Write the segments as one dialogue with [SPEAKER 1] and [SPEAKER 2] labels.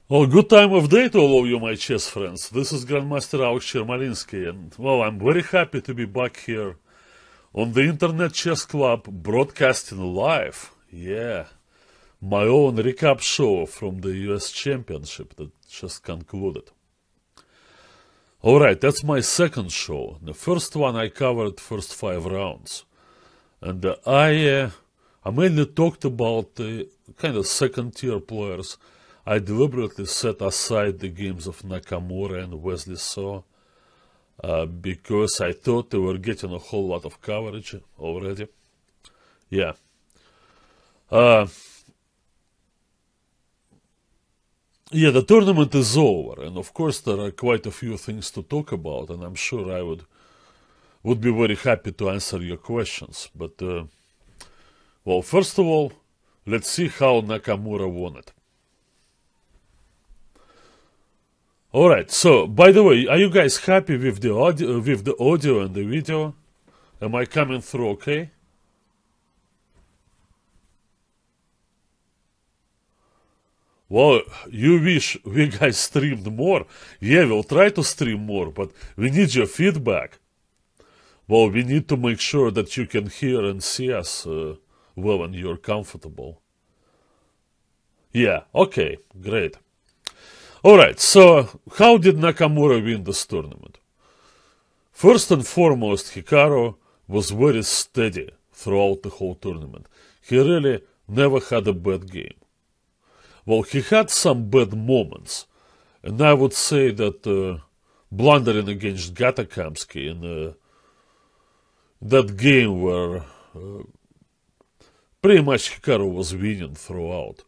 [SPEAKER 1] Well, good time of day to all of you, my chess friends. This is Grandmaster Yermolinsky, and well, I'm very happy to be back here on the Internet Chess Club, broadcasting live. Yeah, my own recap show from the US Championship that just concluded. Alright, that's my second show. The first one I covered first 5 rounds. And I mainly talked about the kind of second tier players. I deliberately set aside the games of Nakamura and Wesley So because I thought they were getting a whole lot of coverage already. Yeah. Yeah, the tournament is over, and of course there are quite a few things to talk about, and I'm sure I would be very happy to answer your questions. But, well, first of all, let's see how Nakamura won it. Alright, so, by the way, are you guys happy with the audio and the video? Am I coming through okay? Well, you wish we guys streamed more. Yeah, we'll try to stream more, but we need your feedback. Well, we need to make sure that you can hear and see us well and you're comfortable. Yeah, okay, great. Alright, so how did Nakamura win this tournament? First and foremost, Hikaru was very steady throughout the whole tournament. He really never had a bad game. Well, he had some bad moments, and I would say that blundering against Gatakamsky in that game where pretty much Hikaru was winning throughout.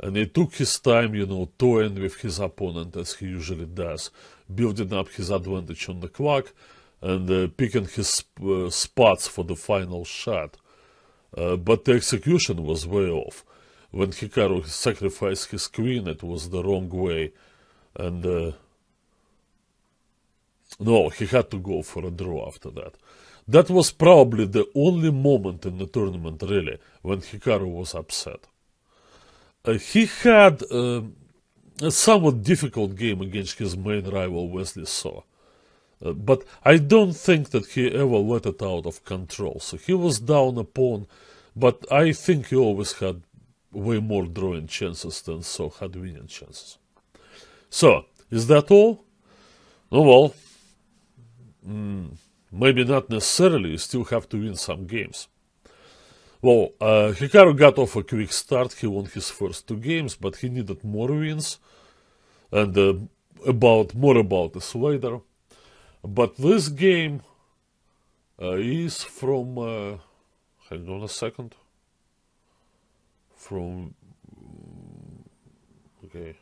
[SPEAKER 1] And he took his time, toying with his opponent as he usually does, building up his advantage on the clock and picking his spots for the final shot. But the execution was way off. When Hikaru sacrificed his queen, it was the wrong way. And no, he had to go for a draw after that. That was probably the only moment in the tournament, really, when Hikaru was upset. He had a somewhat difficult game against his main rival Wesley So. But I don't think that he ever let it out of control. So he was down a pawn, but I think he always had way more drawing chances than So had winning chances. So, is that all? Oh well, maybe not necessarily. You still have to win some games. Well, Hikaru got off a quick start. He won his first 2 games, but he needed more wins, and more about this later. But this game is from, hang on a second, from, okay,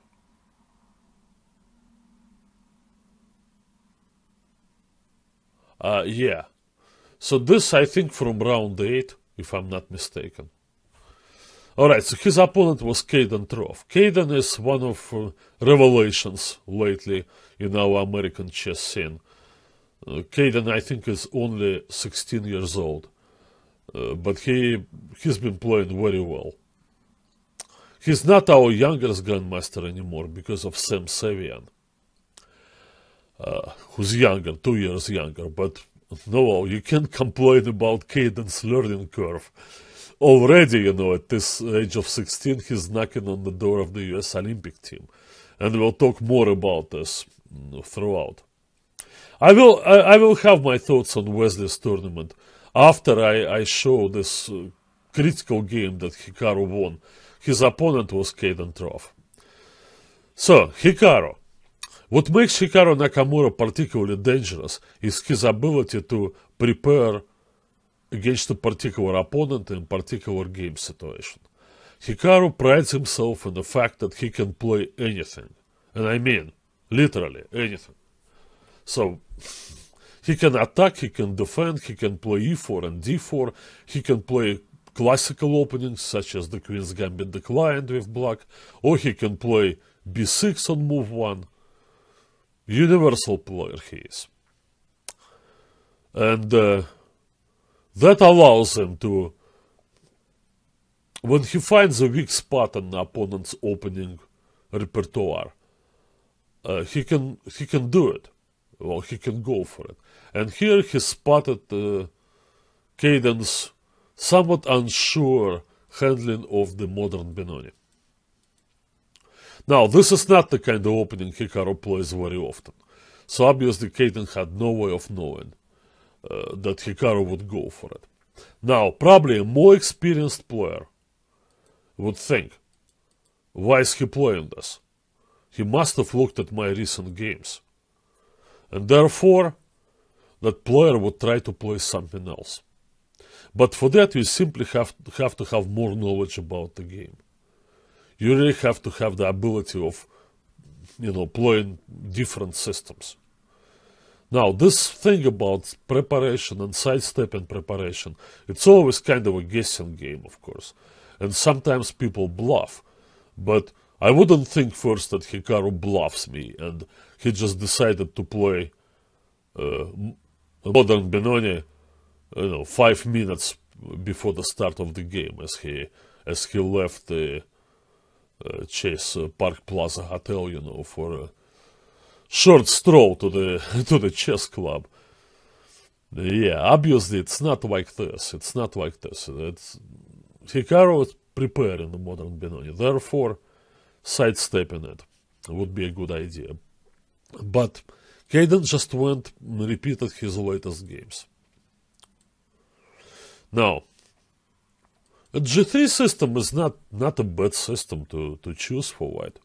[SPEAKER 1] yeah, so this I think from round 8, if I'm not mistaken. Alright, so his opponent was Caden Troff. Caden is one of revelations lately in our American chess scene. Caden, I think, is only 16 years old, but he's been playing very well. He's not our youngest grandmaster anymore because of Sam Savian, who's younger, 2 years younger, but no, you can't complain about Caden's learning curve. Already, at this age of 16, he's knocking on the door of the US Olympic team. And we'll talk more about this throughout. I will have my thoughts on Wesley's tournament after I show this critical game that Hikaru won. His opponent was Caden Troff. So, Hikaru. What makes Hikaru Nakamura particularly dangerous is his ability to prepare against a particular opponent in a particular game situation. Hikaru prides himself in the fact that he can play anything. And I mean, literally, anything. So, he can attack, he can defend, he can play e4 and d4, he can play classical openings such as the Queen's Gambit declined with black, or he can play b6 on move 1. Universal player he is. And that allows him to, when he finds a weak spot in the opponent's opening repertoire, he can do it. Well, he can go for it. And here he spotted Caden's somewhat unsure handling of the modern Benoni. Now, this is not the kind of opening Hikaru plays very often. So obviously Caden had no way of knowing that Hikaru would go for it. Now, probably a more experienced player would think, why is he playing this? He must have looked at my recent games. And therefore, that player would try to play something else. But for that, you simply have to have more knowledge about the game. You really have to have the ability of, playing different systems. Now, this thing about preparation and sidestepping preparation, it's always kind of a guessing game, of course. And sometimes people bluff. But I wouldn't think first that Hikaru bluffs me and he just decided to play modern Benoni 5 minutes before the start of the game as he left the Chase Park Plaza Hotel, for a short stroll to the chess club. Yeah, obviously it's not like this. It's not like this. Hikaru is preparing the modern Benoni. Therefore, sidestepping it would be a good idea. But Caden just went and repeated his latest games. Now, a G3 system is not a bad system to choose for white.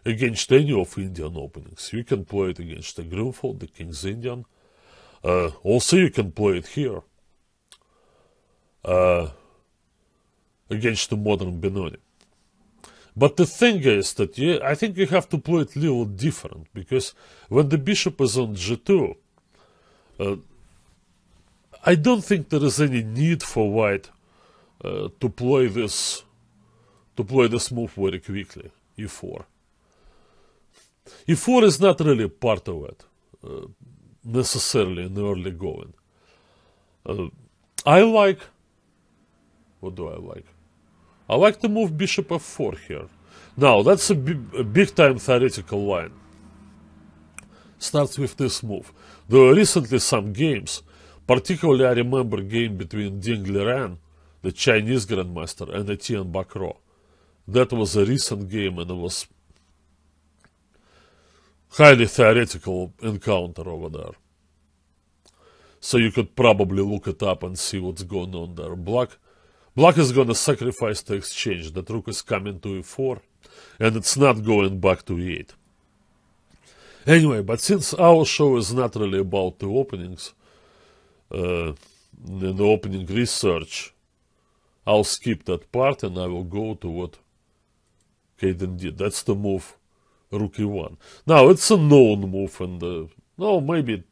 [SPEAKER 1] Against any of Indian openings. You can play it against the Grunfeld, the King's Indian. Also you can play it here. Against the modern Benoni. But the thing is that I think you have to play it a little different, because when the bishop is on G2, I don't think there is any need for white to play this move very quickly, e4. e4 is not really part of it, necessarily in the early going. What do I like? I like to move bishop f4 here. Now, that's a big-time theoretical line. Starts with this move. There were recently some games, particularly I remember a game between Ding Liren, the Chinese grandmaster, and Etienne Bacro. That was a recent game, and it was highly theoretical encounter over there. So you could probably look it up and see what's going on there. Black is going to sacrifice the exchange. That rook is coming to e4, and it's not going back to e8. Anyway, but since our show is not really about the openings, the opening research, I'll skip that part and I will go to what Caden did. That's the move rook e1. Now, it's a known move, and maybe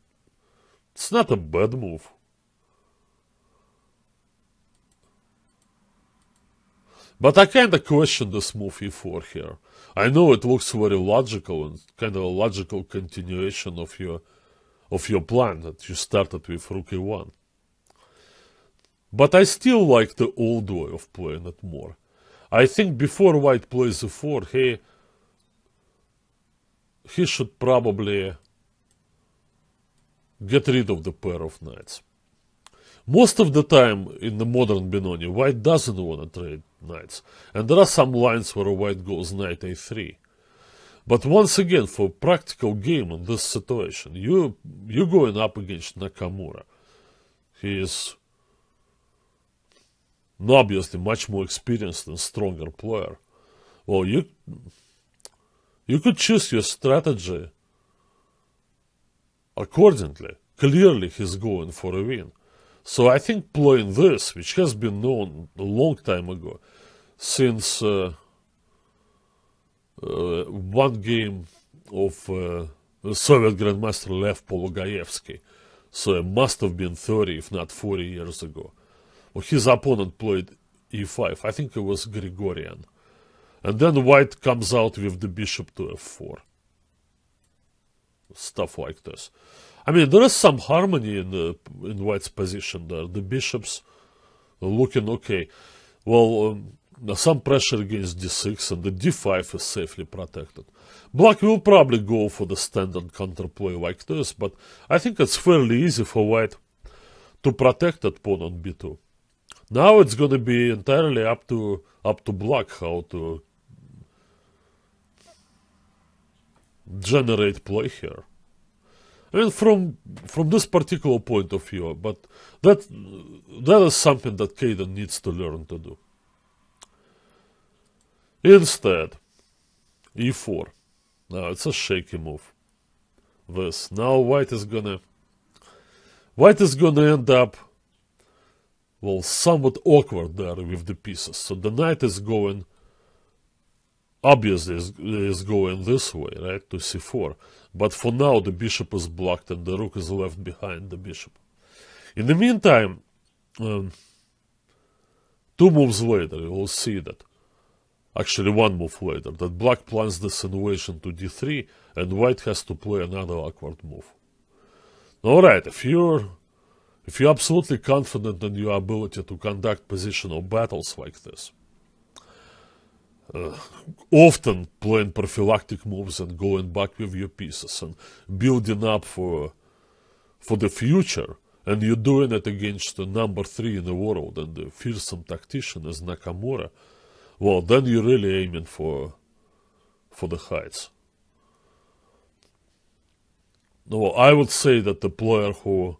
[SPEAKER 1] it's not a bad move. But I kind of question this move e4 here. I know it looks very logical and kind of a logical continuation of your plan that you started with rook e1. But I still like the old way of playing it more. I think before white plays e4, he should probably get rid of the pair of knights. Most of the time in the modern Benoni, white doesn't want to trade knights. And there are some lines where white goes knight a3. But once again, for practical game in this situation, you're going up against Nakamura. He is obviously much more experienced and stronger player. Well, you could choose your strategy accordingly. Clearly he's going for a win. So I think playing this, which has been known a long time ago, since one game of Soviet Grandmaster Lev Pologaevsky, so it must have been 30, if not 40 years ago. Well, his opponent played e5. I think it was Gregorian. And then white comes out with the bishop to f4. Stuff like this. I mean, there is some harmony in white's position there. The bishop's looking okay. Well, Now some pressure against d6, and the d5 is safely protected. Black will probably go for the standard counterplay like this, but I think it's fairly easy for white to protect that pawn on b2. Now it's going to be entirely up to black how to generate play here. I mean, from this particular point of view, but that is something that Caden needs to learn to do. Instead, e4. Now it's a shaky move. This. Now white is gonna end up, well, somewhat awkward there with the pieces. So the knight is going, obviously is going this way, right, to c4. But for now the bishop is blocked and the rook is left behind the bishop. In the meantime, 2 moves later, you will see that, actually 1 move later, that black plans this invasion to d3 and white has to play another awkward move. Alright, if you're absolutely confident in your ability to conduct positional battles like this, often playing prophylactic moves and going back with your pieces and building up for the future, and you're doing it against the number 3 in the world and the fearsome tactician as Nakamura, well, then you're really aiming for the heights. No, I would say that the player who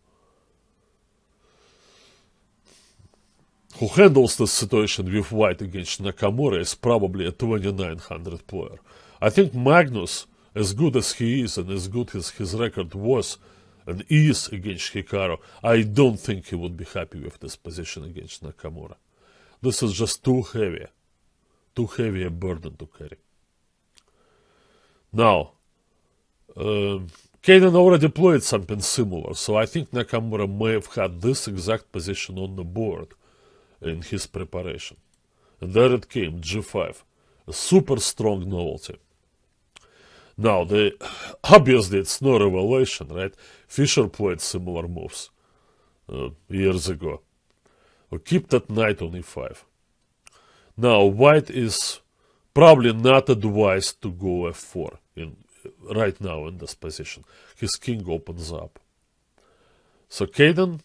[SPEAKER 1] handles the situation with white against Nakamura is probably a 2900 player. I think Magnus, as good as he is and as good as his record was and is against Hikaru, I don't think he would be happy with this position against Nakamura. This is just too heavy a burden to carry. Now, Caden already played something similar, so I think Nakamura may have had this exact position on the board in his preparation. And there it came, g5, a super strong novelty. Now, obviously it's no revelation, right? Fischer played similar moves years ago. Or keep that knight on e5. Now, white is probably not advised to go f4 right now in this position. His king opens up. So Caden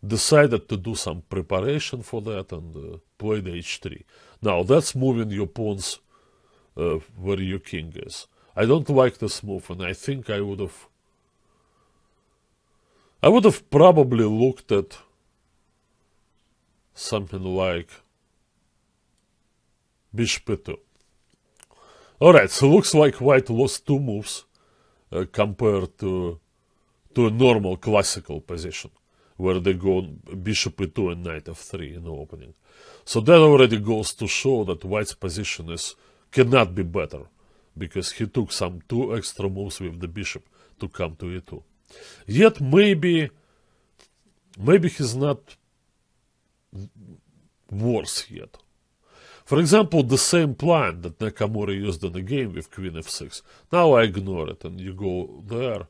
[SPEAKER 1] decided to do some preparation for that and played h3. Now, that's moving your pawns where your king is. I don't like this move, and I think I would have probably looked at something like bishop e2. Alright, so looks like white lost 2 moves compared to a normal classical position, where they go bishop e2 and knight f3 in the opening. So that already goes to show that white's position cannot be better, because he took some 2 extra moves with the bishop to come to e2. Yet maybe he's not worse yet. For example, the same plan that Nakamura used in the game with queen f6. Now I ignore it and you go there.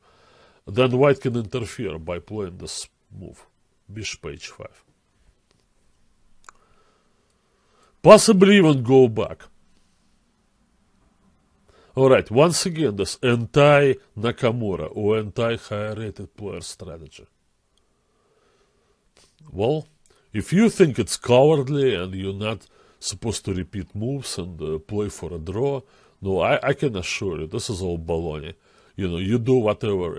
[SPEAKER 1] Then white can interfere by playing this move, bishop h5. Possibly even go back. Alright, once again, this anti-Nakamura or anti-higher-rated player strategy. Well, if you think it's cowardly and you're not supposed to repeat moves and play for a draw, no, I can assure you, this is all baloney. You know, you do whatever.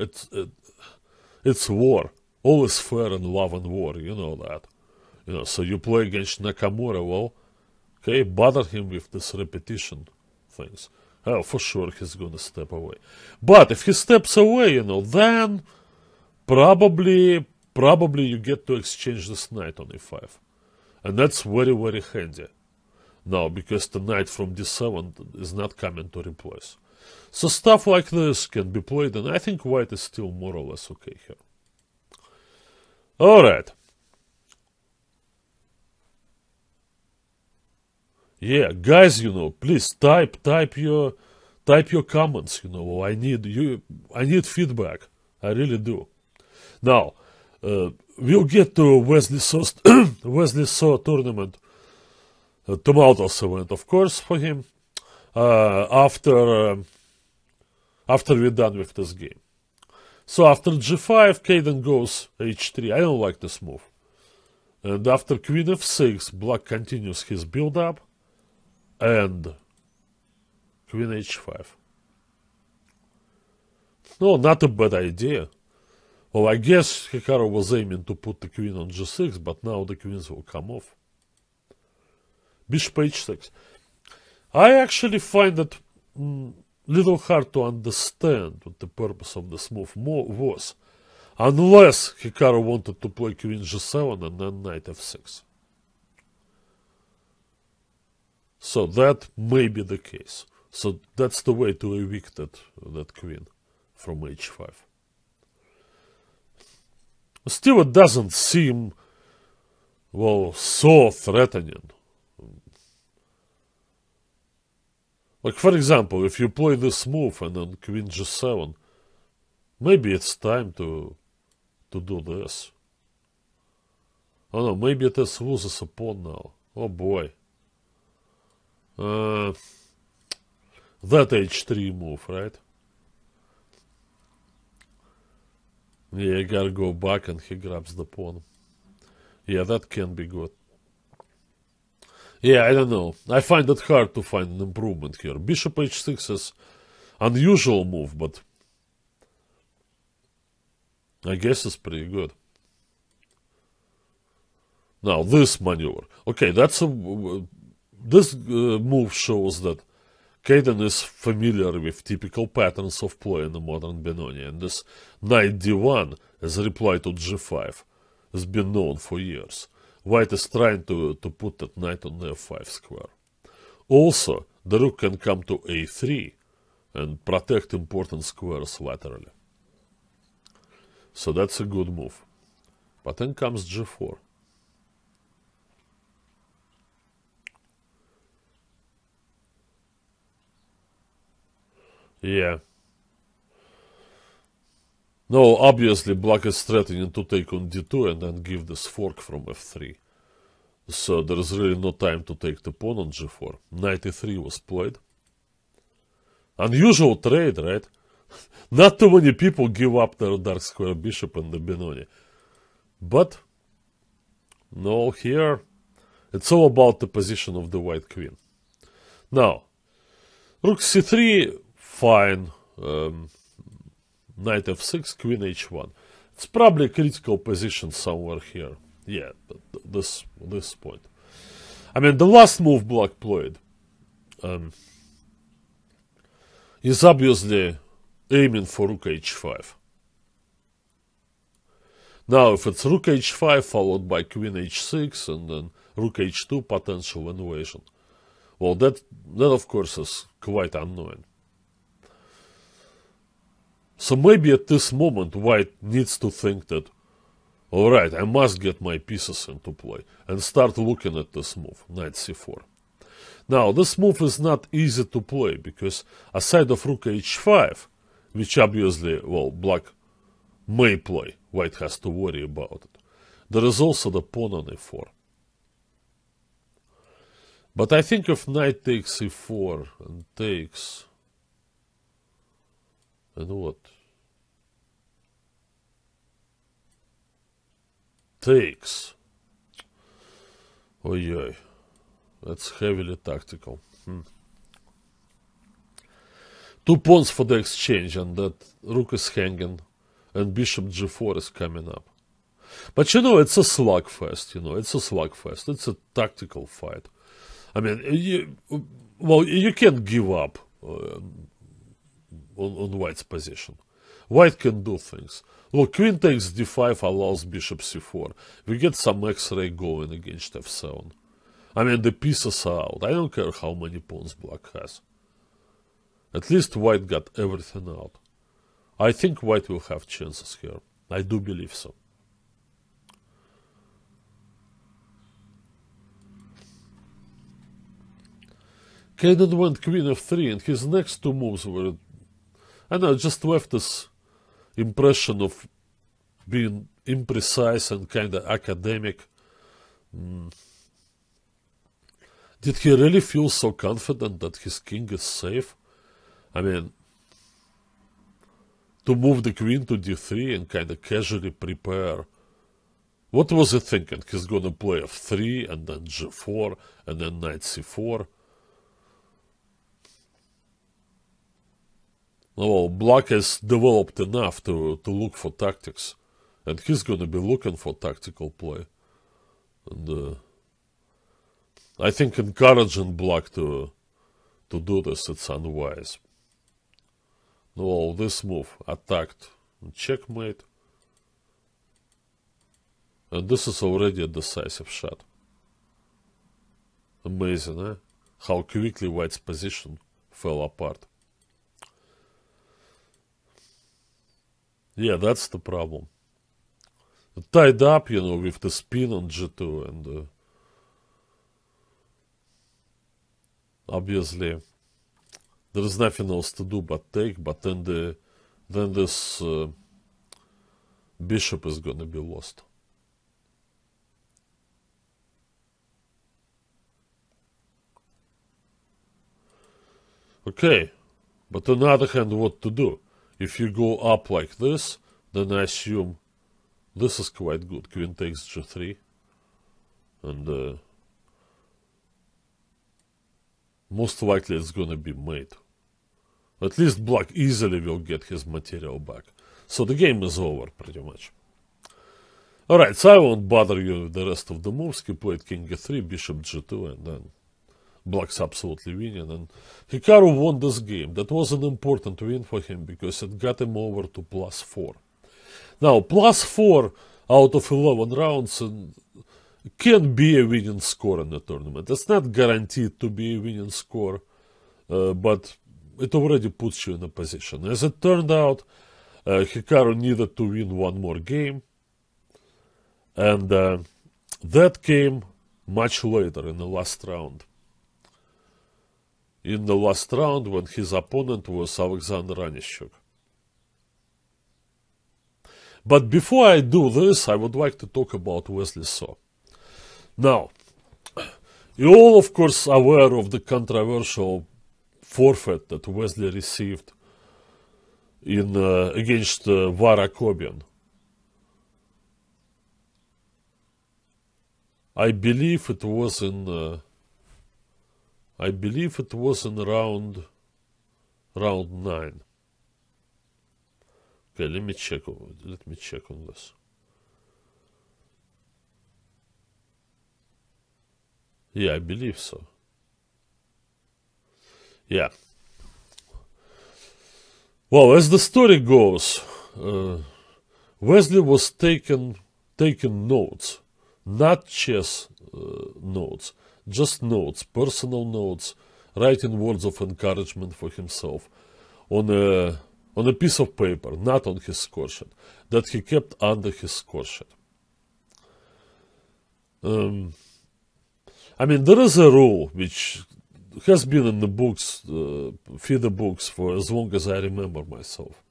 [SPEAKER 1] It's war. All is fair in love and war, you know that. You know, so you play against Nakamura, well, okay, bother him with this repetition things. Oh, for sure he's gonna step away. But if he steps away, you know, then probably you get to exchange this knight on e5. And that's very, very handy. Now, because the knight from d7 is not coming to replace. So stuff like this can be played, and I think white is still more or less okay here. Alright. Yeah, guys, you know, please type your comments, you know. I need feedback. I really do. Now, we'll get to Wesley Saw tournament tumultuous event, of course, for him. After we're done with this game. So after g5, Caden goes h3. I don't like this move. And after queen f6, black continues his build-up. And queen h5. No, not a bad idea. Well, I guess Hikaru was aiming to put the queen on g6, but now the queens will come off. Bishop h6. I actually find it little hard to understand what the purpose of this move was. Unless Hikaru wanted to play queen g7 and then knight f6. So that may be the case. So that's the way to evict that queen from h5. Still, it doesn't seem, well, so threatening. Like, for example, if you play this move and then queen g7, maybe it's time to do this. Oh no, maybe it is loses a pawn now. Oh boy. That h3 move, right? Yeah, you gotta go back and he grabs the pawn. Yeah, that can be good. Yeah, I don't know. I find it hard to find an improvement here. Bishop h6 is unusual move, but I guess it's pretty good. Now, this maneuver. Okay, this move shows that Caden is familiar with typical patterns of play in the modern Benoni, and this knight d1 as a reply to g5 has been known for years. White is trying to put that knight on the f5 square. Also, the rook can come to a3 and protect important squares laterally. So that's a good move. But then comes g4. Yeah. No, obviously black is threatening to take on d2 and then give this fork from f3. So there is really no time to take the pawn on g4. Knight e3 was played. Unusual trade, right? Not too many people give up their dark square bishop in the Benoni. But, no, here it's all about the position of the white queen. Now, rook c3, fine. Knight f6, queen h1. It's probably a critical position somewhere here. Yeah, this point. I mean, the last move black played is obviously aiming for rook h5. Now, if it's rook h5 followed by queen h6 and then rook h2 potential invasion, well, that of course is quite annoying. So maybe at this moment white needs to think that, alright, I must get my pieces into play and start looking at this move, knight c4. Now, this move is not easy to play because aside of rook h5, which obviously, well, black may play, white has to worry about it, there is also the pawn on e4. But I think if knight takes e4 and takes... And what? Takes. Oi, that's heavily tactical. 2 pawns for the exchange, and that rook is hanging, and bishop g4 is coming up. But you know, it's a slugfest, It's a tactical fight. I mean, you can't give up on white's position. White can do things. Look, queen takes d5 allows bishop c4. We get some x-ray going against f7. I mean, the pieces are out. I don't care how many pawns black has. At least white got everything out. I think white will have chances here. I do believe so. Caden went queen f3, and his next 2 moves were, I know, just left this impression of being imprecise and kind of academic. Did he really feel so confident that his king is safe? I mean, to move the queen to d3 and kind of casually prepare. What was he thinking? He's gonna play f3 and then g4 and then knight c4. Well, black has developed enough to look for tactics. And he's gonna be looking for tactical play. And I think encouraging black to do this, it's unwise. Well, this move, attacked, checkmate. And this is already a decisive shot. Amazing, eh? How quickly white's position fell apart. Yeah, that's the problem. Tied up, you know, with the spin on g2 and obviously there is nothing else to do but take, but then this bishop is gonna be lost. Okay, but on the other hand, what to do? If you go up like this, then I assume this is quite good. Queen takes g3, and most likely it's gonna be mate. At least black easily will get his material back. So the game is over, pretty much. Alright, so I won't bother you with the rest of the moves. He played king e3, bishop g2, and then black's absolutely winning. And Hikaru won this game. That was an important win for him because it got him over to +4. Now, +4 out of 11 rounds can be a winning score in the tournament. It's not guaranteed to be a winning score, but it already puts you in a position. As it turned out, Hikaru needed to win one more game, and that came much later in the last round. In the last round, when his opponent was Alexander Anishchuk. But before I do this, I would like to talk about Wesley So. Now, you're all, of course, aware of the controversial forfeit that Wesley received in against Varakobian. I believe it was in round 9. Okay, let me check on this. Yeah, I believe so. Yeah. Well, as the story goes, Wesley was taking notes, not chess notes, just notes, personal notes, writing words of encouragement for himself on a piece of paper, not on his score sheet, that he kept under his score sheet. I mean, there is a rule which has been in the books, FIDE books, for as long as I remember myself,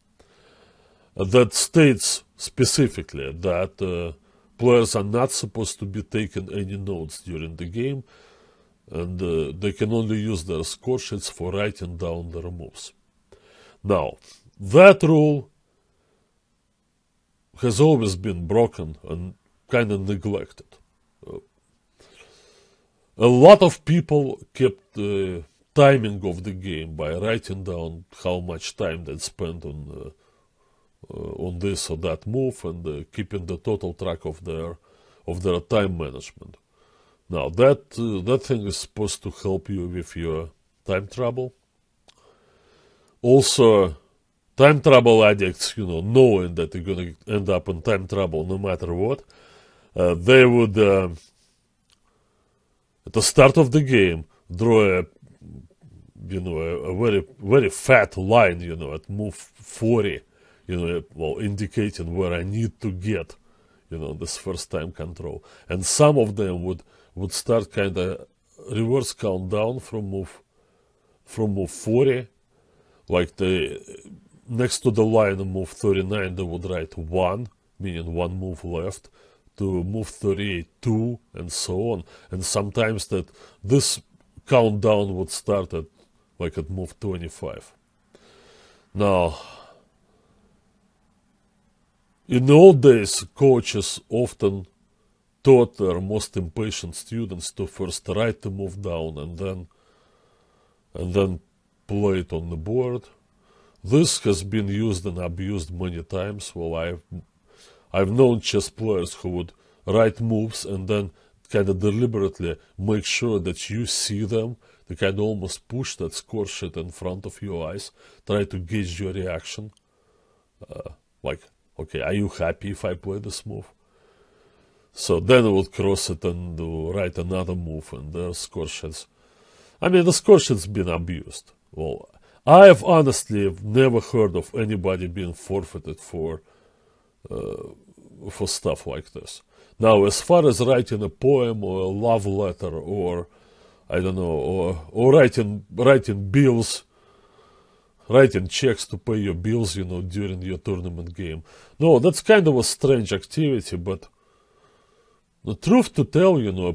[SPEAKER 1] that states specifically that players are not supposed to be taking any notes during the game, and they can only use their score sheets for writing down their moves. Now, that rule has always been broken and kind of neglected. A lot of people kept the timing of the game by writing down how much time they spent on this or that move, and keeping the total track of their time management. Now that thing is supposed to help you with your time trouble. Also, time trouble addicts, knowing that they're going to end up in time trouble no matter what, they would, at the start of the game, draw a very, very fat line, at move 40, indicating where I need to get, this first time control. And some of them would start kind of reverse countdown from move 40, like next to the line of move 39, they would write 1, meaning one move left, to move 38, 2, and so on. And sometimes that this countdown would start at like at move 25. Now, in the old days, coaches often taught their most impatient students to first write the move down and then play it on the board. This has been used and abused many times. Well, I've known chess players who would write moves and then kind of deliberately make sure that you see them. They kind of almost push that score sheet in front of your eyes, try to gauge your reaction. Like, okay, are you happy if I play this move? So then I would cross it and write another move, and their score sheets. I mean, the score sheet's been abused. Well, I have honestly never heard of anybody being forfeited for stuff like this. Now, as far as writing a poem or a love letter or, I don't know, or writing bills, writing checks to pay your bills, you know, during your tournament game. No, that's kind of a strange activity, but the truth to tell, you know,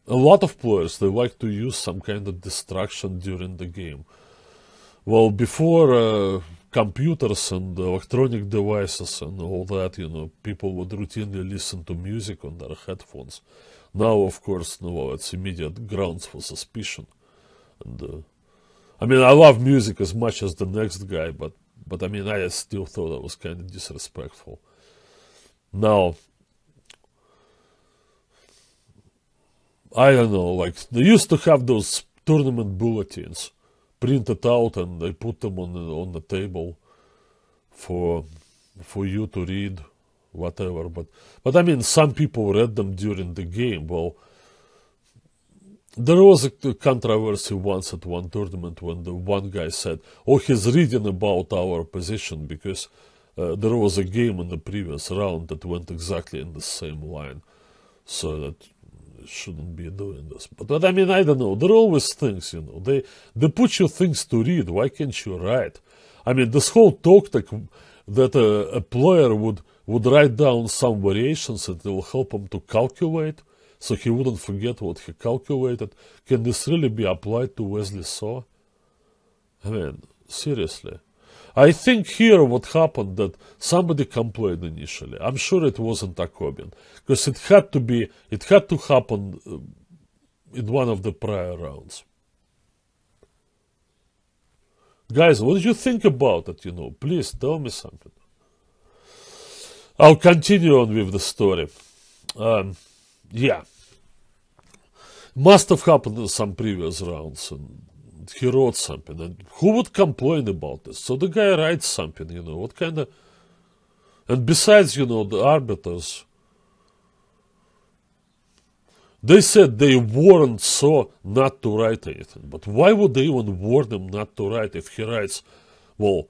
[SPEAKER 1] a lot of players, they like to use some kind of distraction during the game. Well, before computers and electronic devices and all that, you know, people would routinely listen to music on their headphones. Now, of course, no, it's immediate grounds for suspicion. And I mean, I love music as much as the next guy, but I mean, I still thought it was kind of disrespectful. Now, I don't know, like, they used to have those tournament bulletins printed out and they put them on the table for you to read, whatever. But I mean, some people read them during the game. Well, there was a controversy once at one tournament when the one guy said, oh, he's reading about our position because there was a game in the previous round that went exactly in the same line. So that shouldn't be doing this. But I mean, I don't know. There are always things, you know. They put you things to read. Why can't you write? I mean, this whole talk that a player would write down some variations that will help him to calculate so he wouldn't forget what he calculated. Can this really be applied to Wesley So? I mean, seriously. I think here what happened that somebody complained initially. I'm sure it wasn't Akobin, because it had to happen in one of the prior rounds. Guys, what did you think about it, you know? Please tell me something. I'll continue on with the story. Yeah. Must have happened in some previous rounds, and he wrote something, and who would complain about this? So the guy writes something, you know, what kind of... And besides, you know, the arbiters, they said they warned So not to write anything. But why would they even warn him not to write if he writes, well,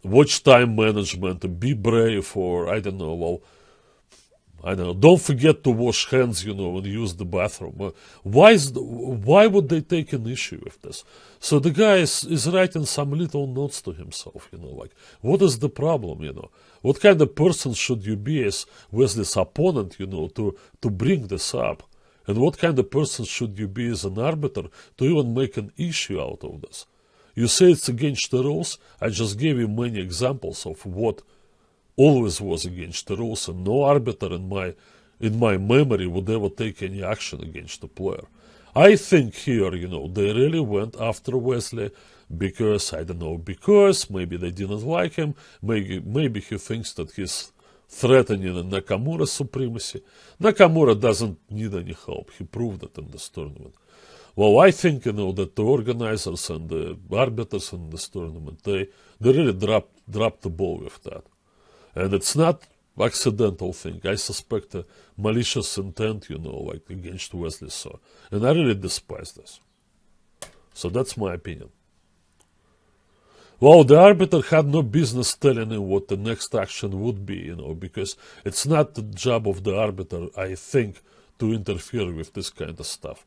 [SPEAKER 1] watch time management, be brave, or I don't know, well, I don't know, don't forget to wash hands, you know, and use the bathroom. Why would they take an issue with this? So the guy is writing some little notes to himself, you know, like, what is the problem, you know? What kind of person should you be as Wesley's opponent, you know, to bring this up? And what kind of person should you be as an arbiter to even make an issue out of this? You say it's against the rules. I just gave you many examples of what always was against the rules, and no arbiter in my memory would ever take any action against the player. I think here, you know, they really went after Wesley because, I don't know, because maybe they didn't like him, maybe he thinks that he's threatening Nakamura's supremacy. Nakamura doesn't need any help. He proved it in this tournament. Well, I think, you know, that the organizers and the arbiters in this tournament, they really dropped the ball with that. And it's not accidental thing. I suspect a malicious intent, you know, like against Wesley So. And I really despise this. So that's my opinion. Well, the arbiter had no business telling him what the next action would be, you know, because it's not the job of the arbiter, I think, to interfere with this kind of stuff.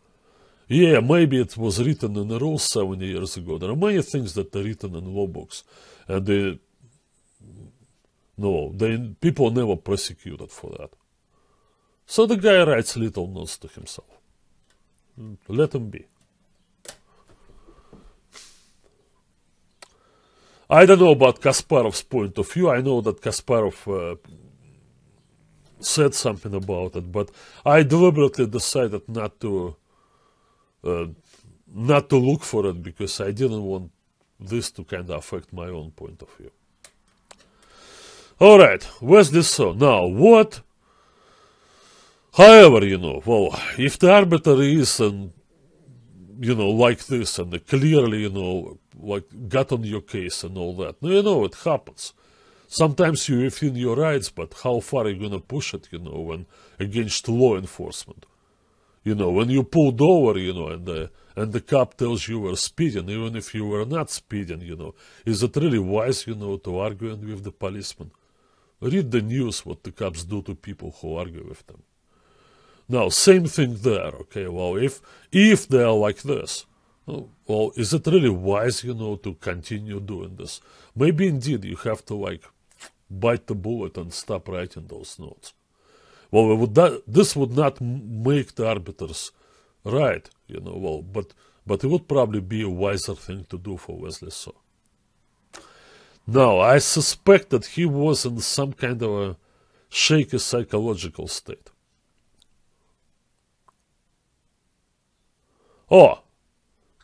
[SPEAKER 1] Yeah, maybe it was written in the rules 70 years ago. There are many things that are written in law books, and people never prosecuted for that. So the guy writes little notes to himself. Let him be. I don't know about Kasparov's point of view. I know that Kasparov said something about it, but I deliberately decided not to look for it because I didn't want this to kind of affect my own point of view. All right, Wesley So. Now, what? However, well, if the arbiter is like this, and they clearly, like got on your case and all that, it happens. Sometimes you're within your rights, but how far are you gonna push it, when against law enforcement? When you pulled over, and the cop tells you were speeding, even if you were not speeding, is it really wise, to argue with the policeman? Read the news, what the cops do to people who argue with them. Now, same thing there, okay? Well, if they are like this, well, is it really wise, to continue doing this? Maybe indeed you have to, bite the bullet and stop writing those notes. Well, this would not make the arbiters right, but it would probably be a wiser thing to do for Wesley So. Now, I suspect that he was in some kind of a shaky psychological state. Oh,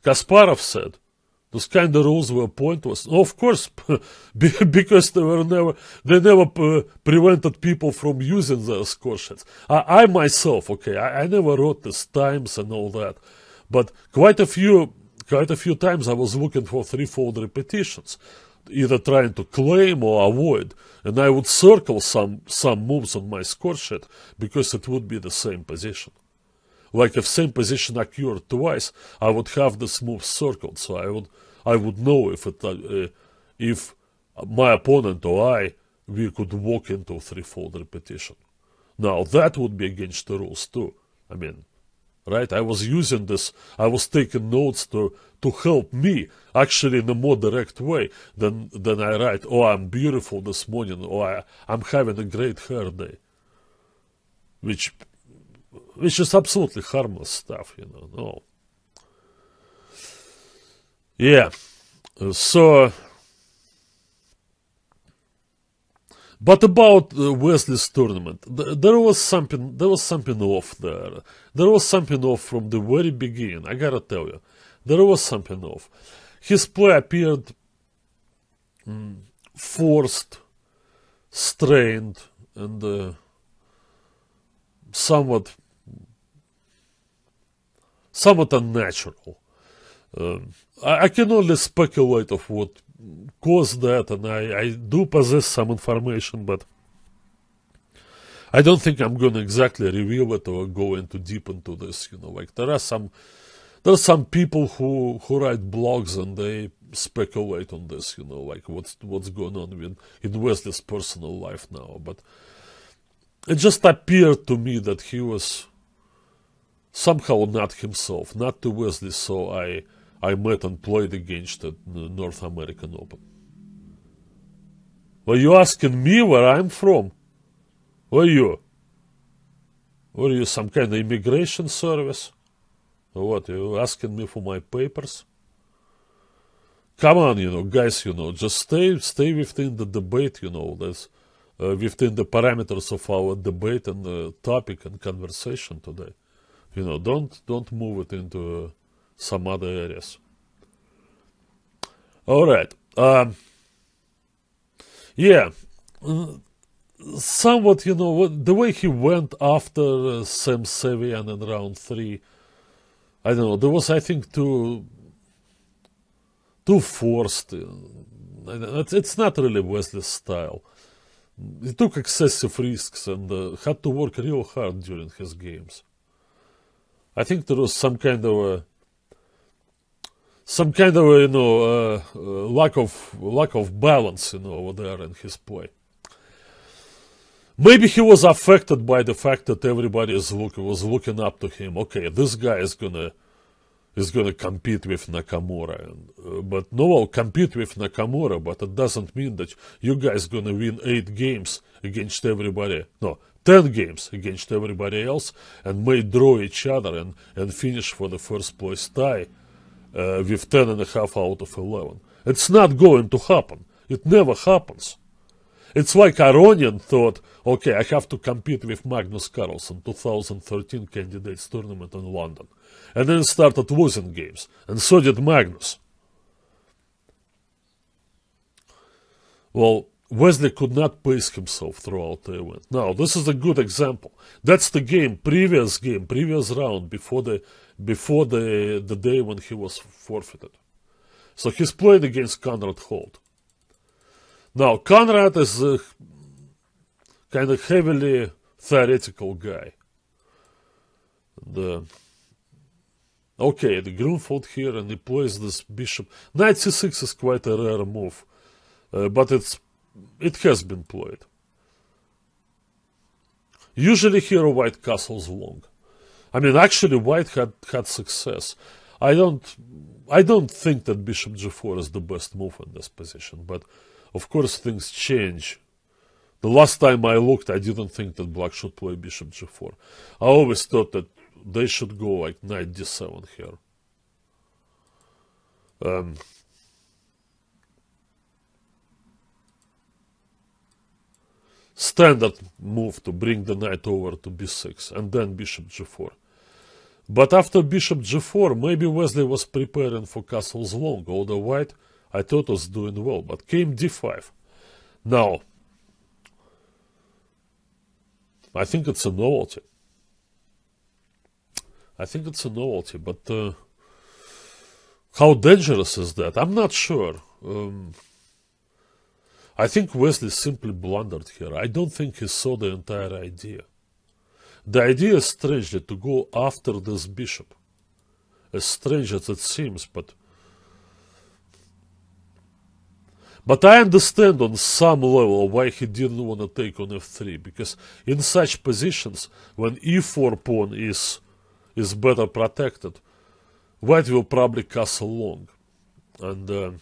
[SPEAKER 1] Kasparov said those kind of rules were pointless. Oh, of course, because they never prevented people from using their score sheets. I myself, okay, I never wrote this times and all that, but quite a few times I was looking for threefold repetitions, either trying to claim or avoid, and I would circle some moves on my score sheet because it would be the same position. Like if same position occurred twice, I would have this move circled, so I would know if my opponent or we could walk into a threefold repetition. Now that would be against the rules too. I mean, right? I was using this. I was taking notes to help me actually in a more direct way than I write. Oh, I'm beautiful this morning. Or I'm having a great hair day, which is absolutely harmless stuff, no. Yeah, so, but about Wesley's tournament, there was something off there. There was something off from the very beginning, I gotta tell you. There was something off. His play appeared forced, strained, and somewhat unnatural. I can only speculate of what caused that, and I do possess some information, but I don't think I'm going to exactly reveal it or go into deep into this. Like there are some people who write blogs and they speculate on this. Like what's going on in Wesley's personal life now, but it just appeared to me that he was somehow not himself, not to Wesley So I met and played against at the North American Open. Were you asking me where I'm from? Were you some kind of immigration service? Or what, you asking me for my papers? Come on, guys, just stay within the debate, that's within the parameters of our debate and the topic and conversation today. Don't move it into some other areas. All right. Yeah. Somewhat, the way he went after Sam Savian in round 3, I don't know, there was, I think, too forced. It's not really Wesley's style. He took excessive risks and had to work real hard during his games. I think there was some kind of lack of balance, over there in his play. Maybe he was affected by the fact that everybody was looking up to him. Okay, this guy is gonna compete with Nakamura, but no, compete with Nakamura, but it doesn't mean that you guys gonna win 8 games against everybody. No, 10 games against everybody else and may draw each other and finish for the first place tie with 10.5 out of 11. It's not going to happen. It never happens. It's like Aronian thought, okay, I have to compete with Magnus Carlsen, 2013 candidates tournament in London. And then started losing games. And so did Magnus. Well, Wesley could not pace himself throughout the event. Now, this is a good example. That's the previous round, before the day when he was forfeited. So he's playing against Conrad Holt. Now, Conrad is a kind of heavily theoretical guy. Okay, the Grunfeld here, and he plays this bishop. Knight c6 is quite a rare move, but it has been played. Usually here white castles long. I mean, actually white had success. I don't think that bishop g4 is the best move in this position, but of course things change. The last time I looked, I didn't think that black should play bishop g4. I always thought that they should go like knight d7 here. Standard move to bring the knight over to b6 and then bishop g4. But after bishop g4, maybe Wesley was preparing for castles long, although white, I thought, was doing well, but came d5. Now, I think it's a novelty. But how dangerous is that? I'm not sure. I think Wesley simply blundered here. I don't think he saw the entire idea. The idea is strangely to go after this bishop. As strange as it seems, but I understand on some level why he didn't want to take on f3, because in such positions, when e4 pawn is better protected, white will probably castle long. And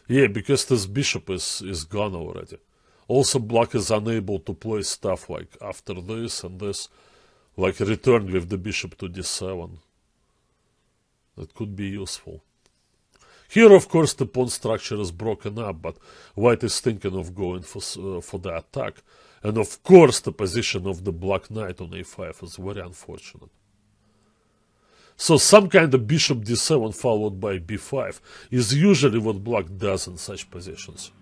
[SPEAKER 1] yeah, because this bishop is gone already. Also, black is unable to play stuff like after this and this, like return with the bishop to d7. That could be useful. Here, of course, the pawn structure is broken up, but white is thinking of going for the attack. And of course, the position of the black knight on a5 is very unfortunate. So some kind of bishop d7 followed by b5 is usually what black does in such positions,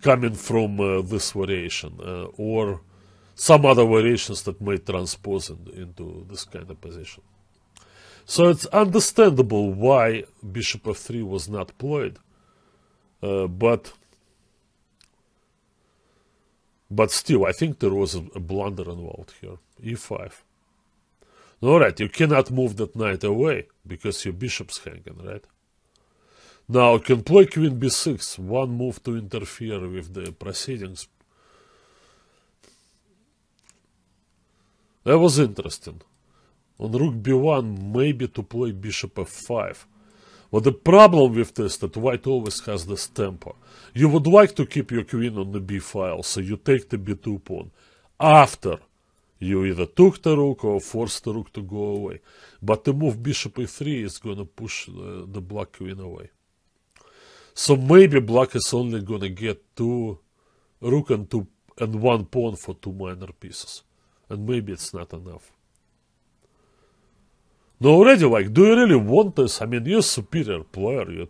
[SPEAKER 1] coming from this variation, or some other variations that may transpose into this kind of position. So it's understandable why bishop f3 was not played, but still, I think there was a blunder involved here. e5. Alright, you cannot move that knight away, because your bishop's hanging, right? Now, you can play queen b6, one move to interfere with the proceedings. That was interesting. On rook b1, maybe to play bishop f5. But the problem with this, that white always has this tempo. You would like to keep your queen on the b file, so you take the b2 pawn after you either took the rook or forced the rook to go away. But the move bishop e3 is going to push the black queen away. So maybe black is only going to get two rook and one pawn for two minor pieces. And maybe it's not enough. Now already, like, do you really want this? I mean, you're a superior player. You're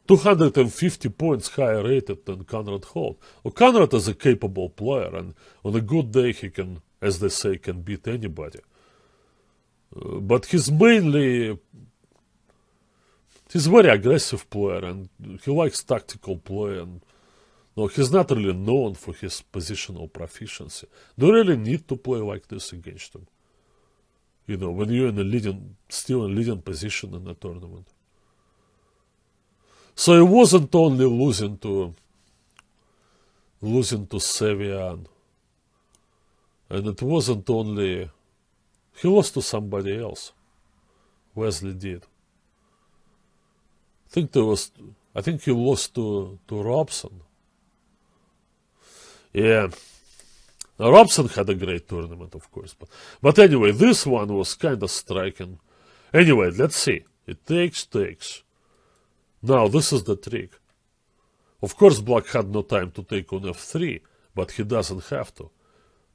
[SPEAKER 1] 250 points higher rated than Conrad Holt. Well, Conrad is a capable player, and on a good day he can, as they say, can beat anybody. But he's very aggressive player, and he likes tactical play, and no, he's not really known for his positional proficiency. Do you really need to play like this against him? You know, when you're still in a leading position in the tournament. So it wasn't only losing to Sevian, and it wasn't only, he lost to somebody else. Wesley did. I think he lost to Robson. Yeah. Now, Robson had a great tournament, of course. But anyway, this one was kind of striking. Anyway, let's see. It takes. Now, this is the trick. Of course, Black had no time to take on f3, but he doesn't have to,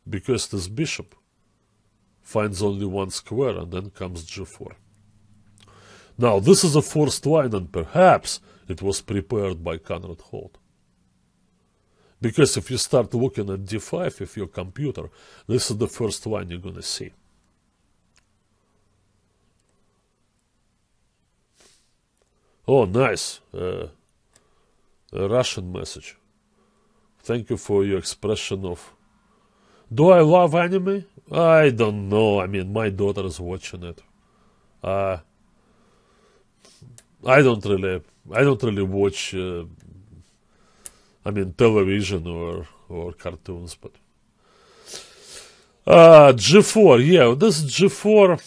[SPEAKER 1] because this bishop finds only one square, and then comes g4. Now, this is a forced line, and perhaps it was prepared by Conrad Holt. Because if you start looking at d5 with your computer, this is the first line you're going to see. Oh, nice. A Russian message. Thank you for your expression of... Do I love anime? I don't know. I mean, my daughter is watching it. I don't really watch... television or cartoons, but... G4, yeah, this G4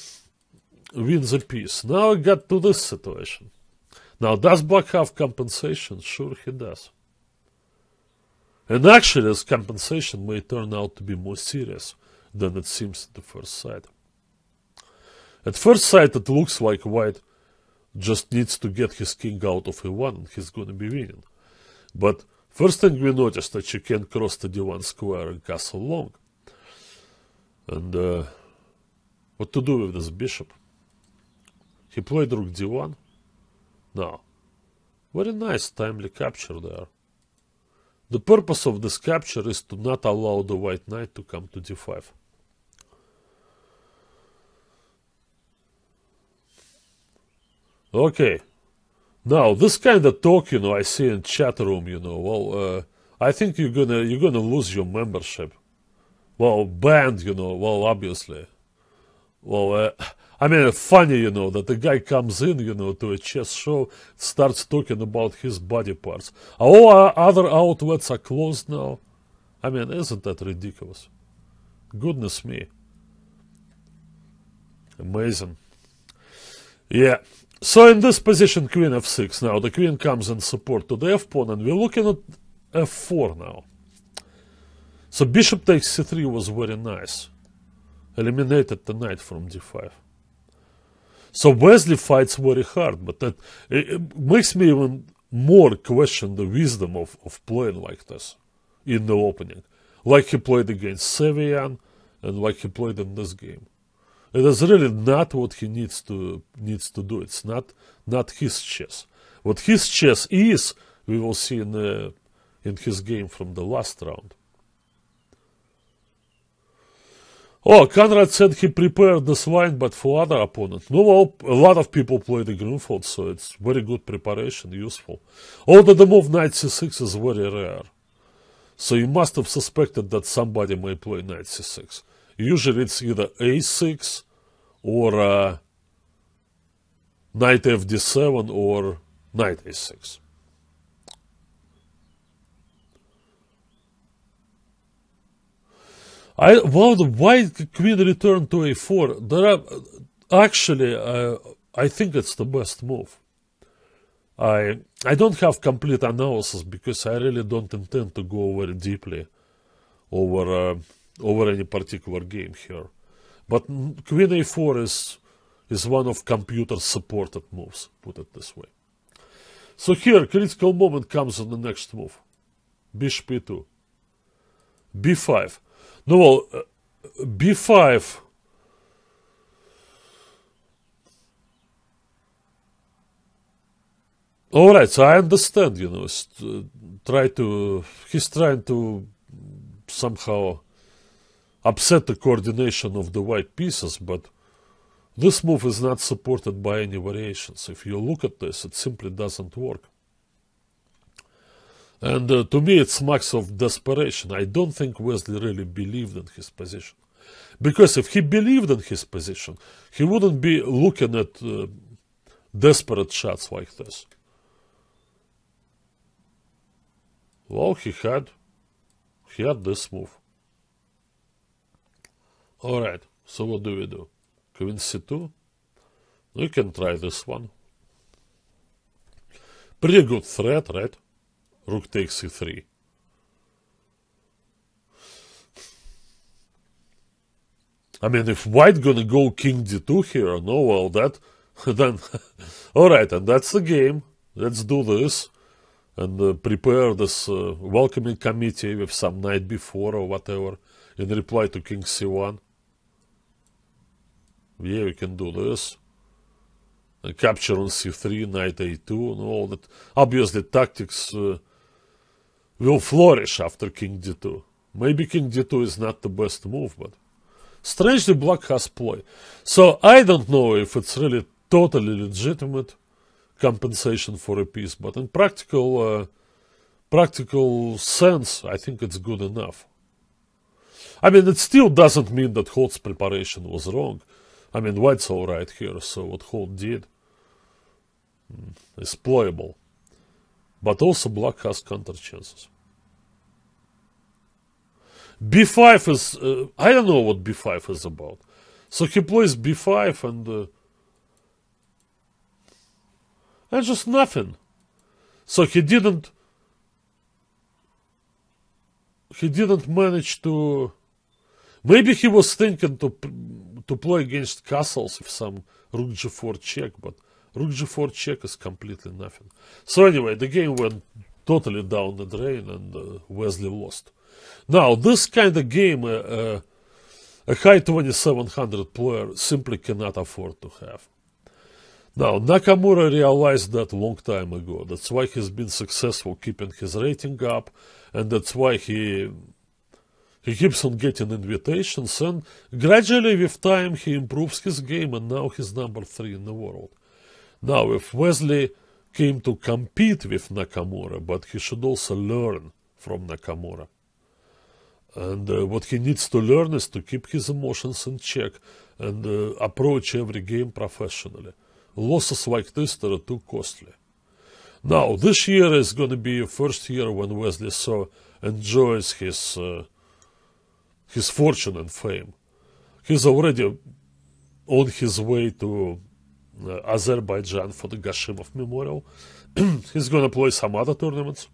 [SPEAKER 1] wins a piece. Now I got to this situation. Now, does Black have compensation? Sure, he does. And actually, this compensation may turn out to be more serious than it seems at the first sight. At first sight, it looks like White just needs to get his king out of a1 and he's going to be winning. But first thing we notice that you can cross the d1 square and castle long. And what to do with this bishop? He played rook d1. Now, very nice timely capture there. The purpose of this capture is to not allow the white knight to come to d5. Okay. Now, this kind of talk, I see in chat room, well, I think you're gonna lose your membership. Well, banned, well, obviously. Well, funny, that the guy comes in, to a chess show, starts talking about his body parts. All other outlets are closed now. Isn't that ridiculous? Goodness me. Amazing. Yeah. So in this position, queen f6. Now, the queen comes in support to the f-pawn, and we're looking at f4 now. So bishop takes c3 was very nice. Eliminated the knight from d5. So Wesley fights very hard, but that it makes me even more question the wisdom of playing like this in the opening. Like he played against Sevian and like he played in this game. It is really not what he needs to do. It's not his chess. What his chess is, we will see in his game from the last round. Oh, Conrad said he prepared this line, but for other opponents. No, well, a lot of people play the Grunfeld, so it's very good preparation, useful. Although the move knight c6 is very rare. So you must have suspected that somebody may play knight c6. Usually it's either a6 or knight fd7 or knight a6. Well, the white queen returned to a4. There are actually, I think it's the best move. I don't have complete analysis because I really don't intend to go very deeply over any particular game here. But queen a4 is one of computer supported moves, put it this way. So here, critical moment comes on the next move. Bishop e2. b5. No, well, b5. All right, so I understand, he's trying to somehow upset the coordination of the white pieces, but this move is not supported by any variations. If you look at this, it simply doesn't work. And to me, it smacks of desperation. I don't think Wesley really believed in his position. Because if he believed in his position, he wouldn't be looking at desperate shots like this. Well, he had this move. Alright, so what do we do? Queen c2? We can try this one. Pretty good threat, right? Rook takes e3. I mean, if white gonna go king d2 here, no, well, that, then, alright, and that's the game. Let's do this. And prepare this welcoming committee with some knight b4 or whatever in reply to king c1. Yeah, we can do this. And capture on c3, knight a2, and all that. Obviously, tactics will flourish after king d2. Maybe king d2 is not the best move, but strangely, black has play. So I don't know if it's really totally legitimate compensation for a piece, but in practical sense, I think it's good enough. I mean, it still doesn't mean that Holt's preparation was wrong. I mean, white's all right here, so what Holt did is playable. But also black has counter chances. b5 is, I don't know what b5 is about. So he plays b5 and just nothing. So he didn't manage to, maybe he was thinking to play against castles with some rook g4 check, but rook g4 check is completely nothing. So anyway, the game went totally down the drain and Wesley lost. Now, this kind of game, a high 2700 player simply cannot afford to have. Now, Nakamura realized that a long time ago. That's why he's been successful keeping his rating up, and that's why he keeps on getting invitations, and gradually with time he improves his game, and now he's number 3 in the world. Now, if Wesley came to compete with Nakamura, but he should also learn from Nakamura. And what he needs to learn is to keep his emotions in check and approach every game professionally. Losses like this are too costly. Now, this year is going to be the first year when Wesley so enjoys his fortune and fame. He's already on his way to Azerbaijan for the Gashimov Memorial. He's going to play some other tournaments.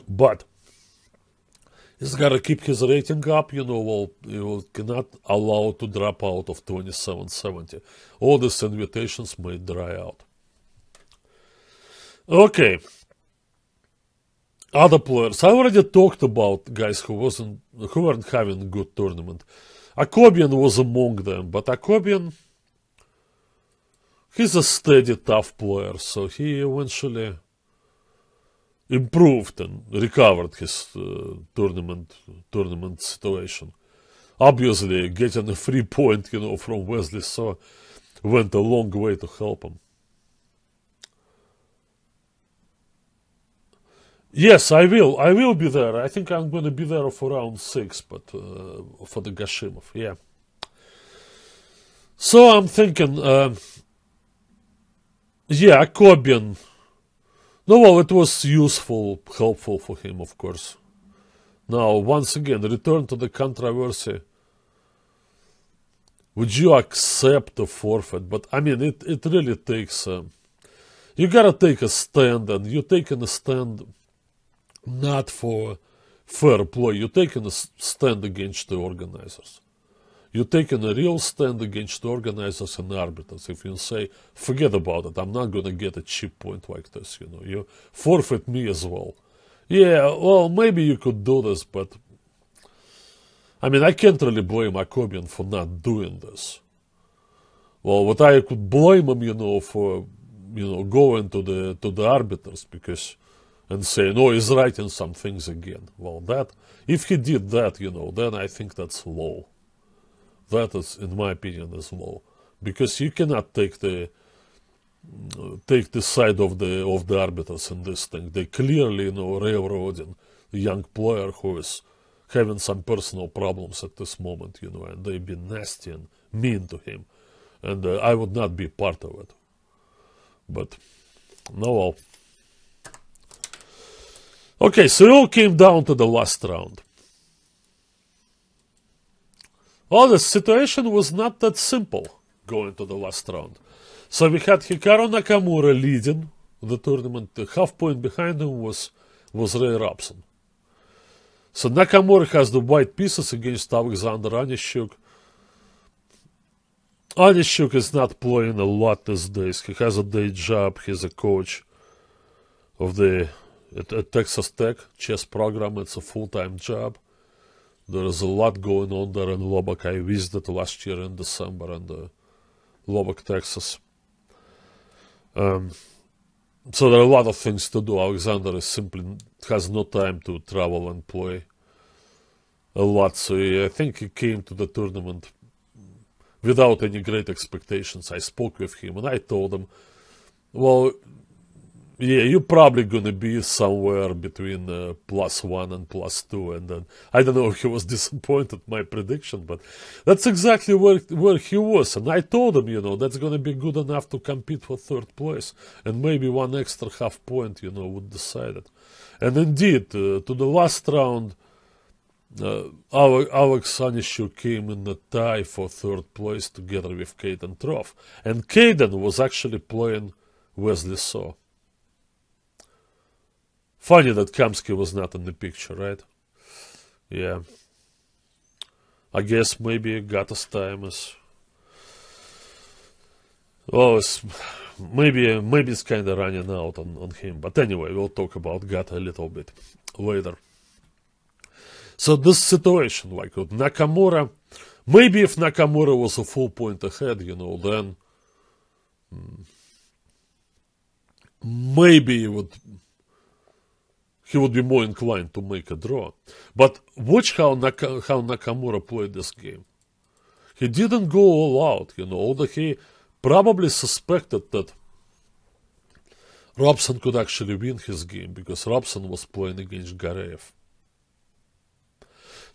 [SPEAKER 1] But he's got to keep his rating up, you cannot allow to drop out of 2770. All these invitations may dry out. Okay. Other players. I already talked about guys who weren't having a good tournament. Akobian was among them, but Akobian, he's a steady, tough player, so he eventually improved and recovered his tournament situation. Obviously, getting a free point, from Wesley So went a long way to help him. Yes, I will be there. I think I'm going to be there for round 6, but for the Gashimov, yeah. So I'm thinking, Akobian. No, well, it was useful, helpful for him, of course. Now, once again, return to the controversy. Would you accept a forfeit? But, I mean, it really takes... you gotta take a stand, and you're taking a stand not for fair play. You're taking a stand against the organizers. You're taking a real stand against the organizers and arbiters. If you say, forget about it, I'm not going to get a cheap point like this, you forfeit me as well. Yeah, well, maybe you could do this, but I mean, I can't really blame Akobian for not doing this. Well, what I could blame him, for, going to the arbiters and saying, oh, he's writing some things again. Well, if he did that, then I think that's low. That is, in my opinion, is low, because you cannot take the side of the arbiters in this thing. They clearly, railroading a young player who is having some personal problems at this moment, and they've been nasty and mean to him, and I would not be part of it. But no, well. Okay, so it all came down to the last round. Well, the situation was not that simple going to the last round. So we had Hikaru Nakamura leading the tournament. The half point behind him was Ray Robson. So Nakamura has the white pieces against Alexander Onishuk. Onishuk is not playing a lot these days. He has a day job. He's a coach of at Texas Tech chess program. It's a full-time job. There is a lot going on there in Lubbock. I visited last year in December in Lubbock, Texas. So there are a lot of things to do. Alexander simply has no time to travel and play a lot. So I think he came to the tournament without any great expectations. I spoke with him and I told him, well, yeah, you're probably going to be somewhere between +1 and +2. And then I don't know if he was disappointed my prediction, but that's exactly where he was. And I told him, that's going to be good enough to compete for third place. And maybe one extra half point, would decide it. And indeed, to the last round, Alex Onishuk came in a tie for third place together with Caden Trough. And Caden was actually playing Wesley So. Funny that Kamsky was not in the picture, right? Yeah. I guess maybe Gata's time is... Well, maybe it's kind of running out on him. But anyway, we'll talk about Gata a little bit later. So this situation, like with Nakamura, maybe if Nakamura was a full point ahead, then maybe he would be more inclined to make a draw. But watch how Nakamura played this game. He didn't go all out, although he probably suspected that Robson could actually win his game because Robson was playing against Gareev.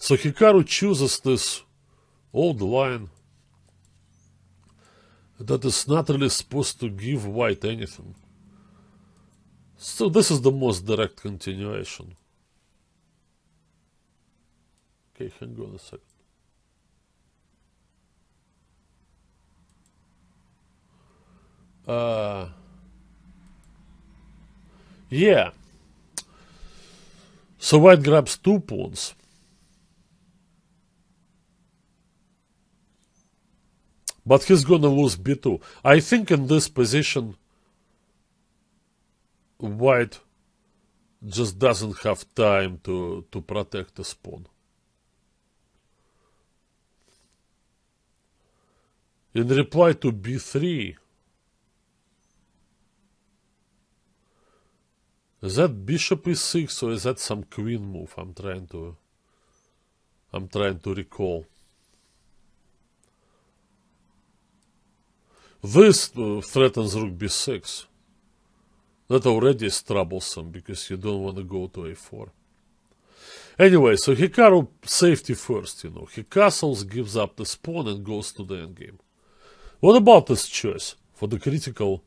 [SPEAKER 1] So Hikaru chooses this old line that is not really supposed to give white anything. So this is the most direct continuation. Okay, hang on a second. Yeah. So white grabs 2 pawns. But he's gonna lose b2. I think in this position, white just doesn't have time to protect the pawn. In reply to b3, is that bishop e6 or is that some queen move? I'm trying to recall. This threatens rook b6. That already is troublesome because you don't want to go to a4. Anyway, so Hikaru safety first, He castles, gives up the pawn and goes to the endgame. What about this choice for the critical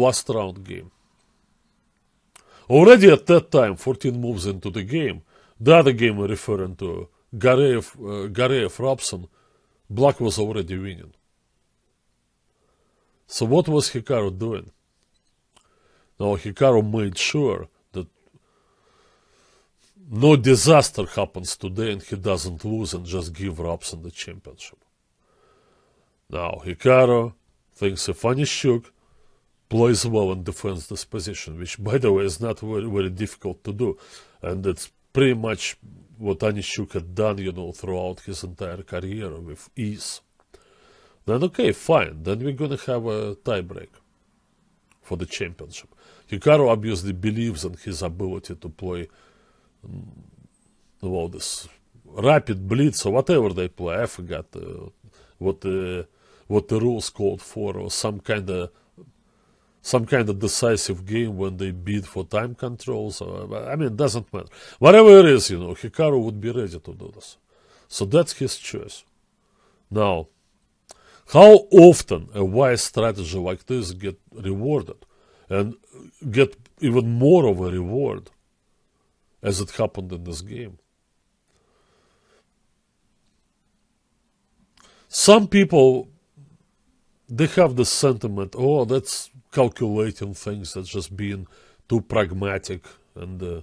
[SPEAKER 1] last round game? Already at that time, 14 moves into the game, the other game referring to Gareev-Robson, black was already winning. So what was Hikaru doing? Now Hikaru made sure that no disaster happens today and he doesn't lose and just give Robson the championship. Now Hikaru thinks if Onishuk plays well and defends this position, which by the way is not very, very difficult to do, and it's pretty much what Onishuk had done, throughout his entire career with ease. Then okay, fine, then we're gonna have a tiebreak for the championship. Hikaru obviously believes in his ability to play this rapid blitz or whatever they play. I forgot what the rules called for, or some kind of decisive game when they bid for time controls. It doesn't matter. Whatever it is, Hikaru would be ready to do this. So that's his choice. Now, how often a wise strategy like this get rewarded and get even more of a reward as it happened in this game? Some people, they have the sentiment, oh, that's calculating things, that's just being too pragmatic and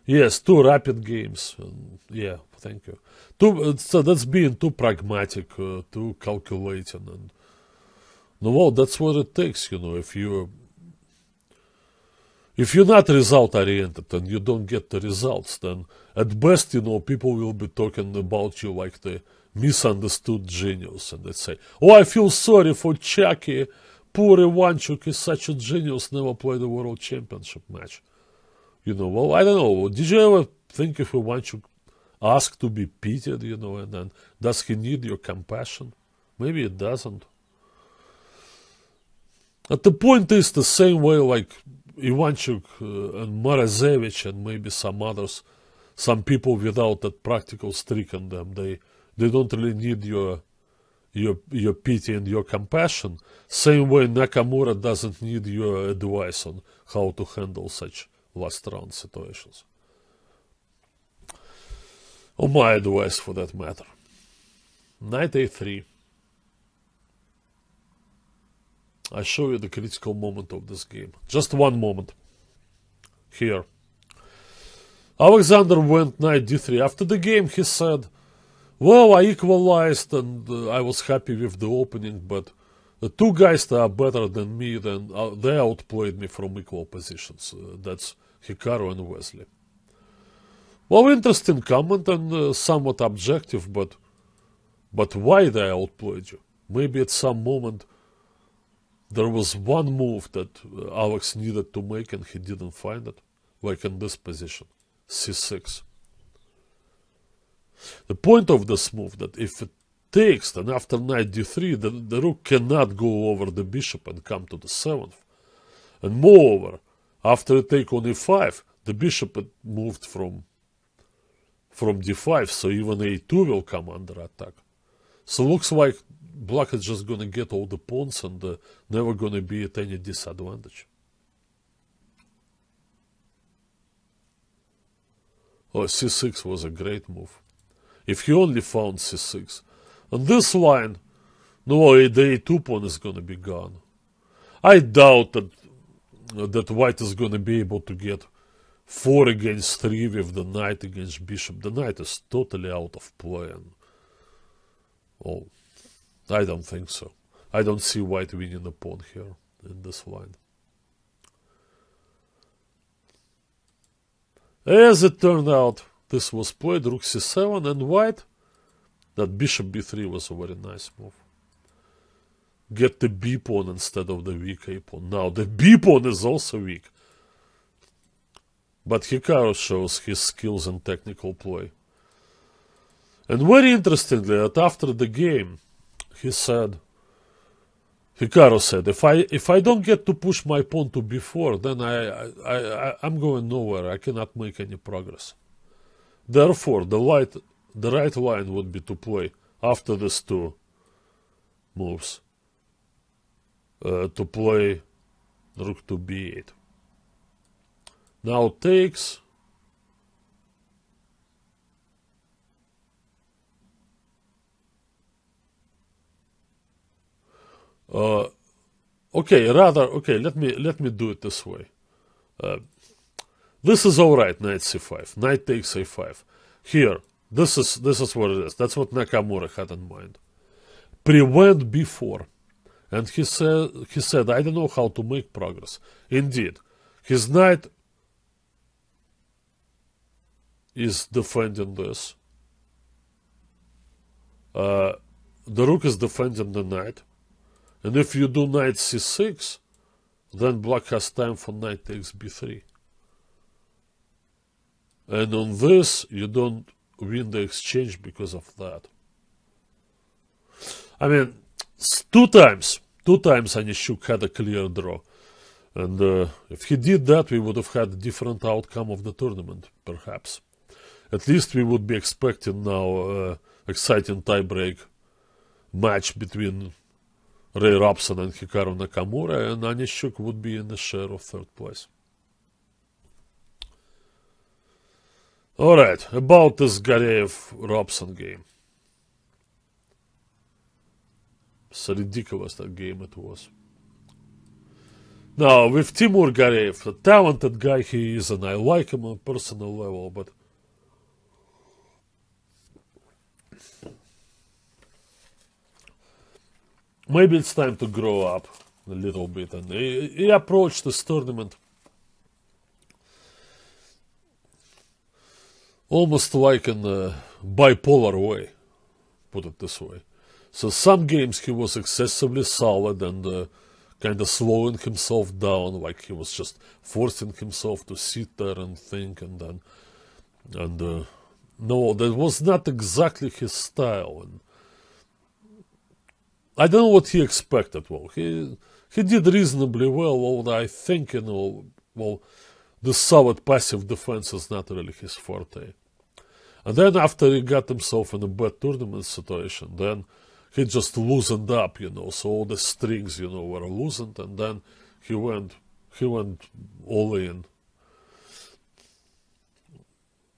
[SPEAKER 1] Yes, two rapid games. Yeah, thank you. So that's being too pragmatic, too calculating, and no, well, that's what it takes. If you're not result oriented and you don't get the results, then at best, people will be talking about you like the misunderstood genius, and they say, "Oh, I feel sorry for Chucky. Poor Ivanchuk is such a genius. Never played a world championship match." Well, I don't know. Did you ever think if Ivanchuk asked to be pitied, and then does he need your compassion? Maybe it doesn't. At the point is the same way like Ivanchuk and Morozevich and maybe some others, some people without that practical streak in them, they don't really need your pity and your compassion. Same way Nakamura doesn't need your advice on how to handle such last round situations. Or my advice for that matter. Knight a3. I show you the critical moment of this game. Just one moment. Here. Alexander went knight d3. After the game he said, "Well, I equalized and I was happy with the opening, but the two guys that are better than me, then they outplayed me from equal positions." That's Hikaru and Wesley. Well, interesting comment and somewhat objective, but why they outplayed you? Maybe at some moment there was one move that Alex needed to make and he didn't find it, like in this position, c6. The point of this move that if it takes, then after knight d3, the rook cannot go over the bishop and come to the 7th. And moreover, after a take on e5, the bishop had moved from d5, so even a2 will come under attack. So looks like black is just going to get all the pawns and never going to be at any disadvantage. Oh, c6 was a great move. If he only found c6. On this line, no, the a2 pawn is going to be gone. I doubt that white is going to be able to get 4 against 3 with the knight against bishop. The knight is totally out of play. Oh, I don't think so. I don't see white winning the pawn here in this line. As it turned out, this was played rook c7 and white. That bishop b3 was a very nice move. Get the b pawn instead of the weak a pawn. Now the b pawn is also weak. But Hikaru shows his skills in technical play. And very interestingly, that after the game, Hikaru said, if I don't get to push my pawn to b4, then I'm going nowhere. I cannot make any progress. Therefore, the right line would be to play after these two moves, to play rook to b8. Now takes. Okay, let me do it this way. This is all right, knight c5. Knight takes a5. Here, this is what it is. That's what Nakamura had in mind. Prevent b4. And he said, I don't know how to make progress. Indeed, his knight is defending this. The rook is defending the knight. And if you do knight c6, then black has time for knight takes b3. And on this, you don't win the exchange because of that. I mean, two times Anishuk had a clear draw. And if he did that, we would have had a different outcome of the tournament, perhaps. At least we would be expecting now exciting tie-break match between Ray Robson and Hikaru Nakamura, and Anishuk would be in the share of third place. Alright, about this Gareev-Robson game. It's ridiculous that game it was. Now, with Timur Gareev, a talented guy he is, and I like him on a personal level, but maybe it's time to grow up a little bit. And he approached this tournament almost like in a bipolar way, put it this way. So some games he was excessively solid and kind of slowing himself down, like he was just forcing himself to sit there and think, and no, that was not exactly his style. And I don't know what he expected. Well, he did reasonably well, although I think, well, the solid passive defense is not really his forte. And then after he got himself in a bad tournament situation, then he just loosened up, so all the strings, were loosened, and then he went all in.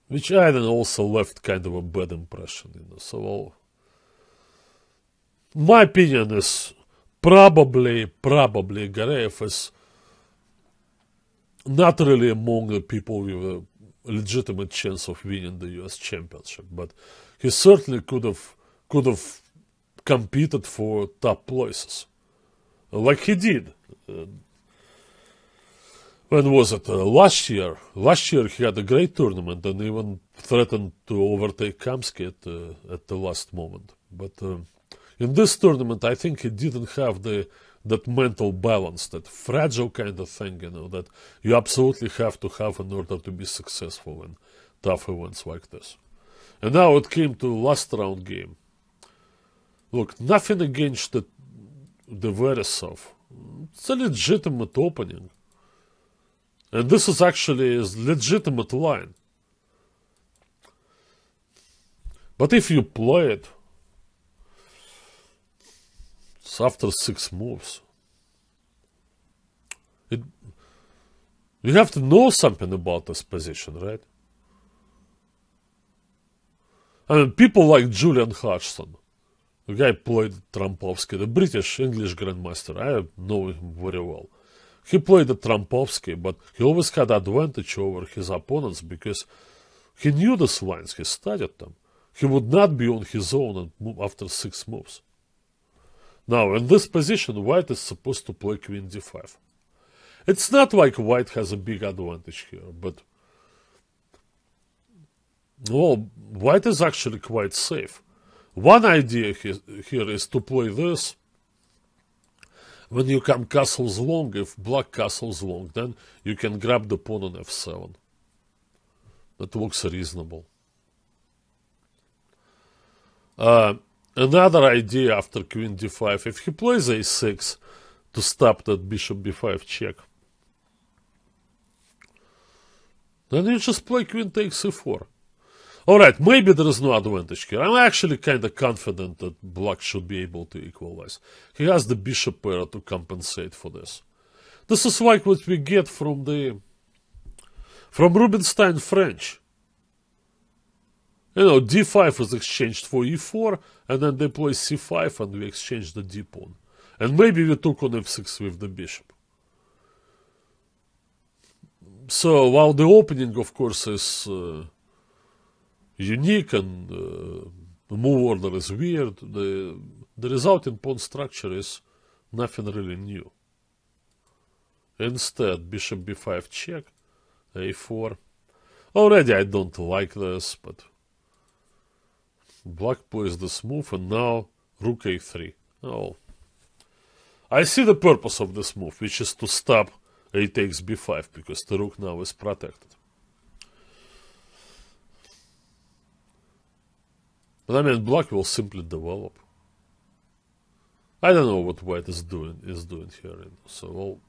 [SPEAKER 1] Which I then also left kind of a bad impression, So, well, my opinion is probably Gareev is not really among the people with a legitimate chance of winning the US championship, but he certainly could have competed for top places, like he did. When was it? Last year. Last year he had a great tournament and even threatened to overtake Kamsky at the last moment. But in this tournament, I think he didn't have that mental balance, that fragile kind of thing, that you absolutely have to have in order to be successful in tough events like this. And now it came to last round game. Look, nothing against the Veresov. It's a legitimate opening. And this is actually a legitimate line. But if you play it, it's after 6 moves. You have to know something about this position, right? I mean, people like Julian Hodgson, the guy played Trampovsky, the British English Grandmaster. I know him very well. He played at Trampovsky, but he always had advantage over his opponents because he knew these lines, he studied them. He would not be on his own after 6 moves. Now, in this position, White is supposed to play Queen d5. It's not like White has a big advantage here, but well, White is actually quite safe. One idea here is to play this. When you come castles long, if black castles long, then you can grab the pawn on f7. That looks reasonable. Another idea after queen d5, if he plays a6 to stop that bishop b5 check, then you just play queen takes c4. Alright, maybe there is no advantage here. I'm actually kind of confident that black should be able to equalize. He has the bishop pair to compensate for this. This is like what we get from Rubinstein French. d5 is exchanged for e4, and then they play c5 and we exchange the d pawn. And maybe we took on f6 with the bishop. So, while the opening, of course, is unique and the move order is weird, the resulting pawn structure is nothing really new. Instead, bishop b5 check, a4. Already I don't like this, but black plays this move, and now rook a3. Oh, I see the purpose of this move, which is to stop a takes b5, because the rook now is protected. But I mean, black will simply develop. I don't know what white is doing here. So, well,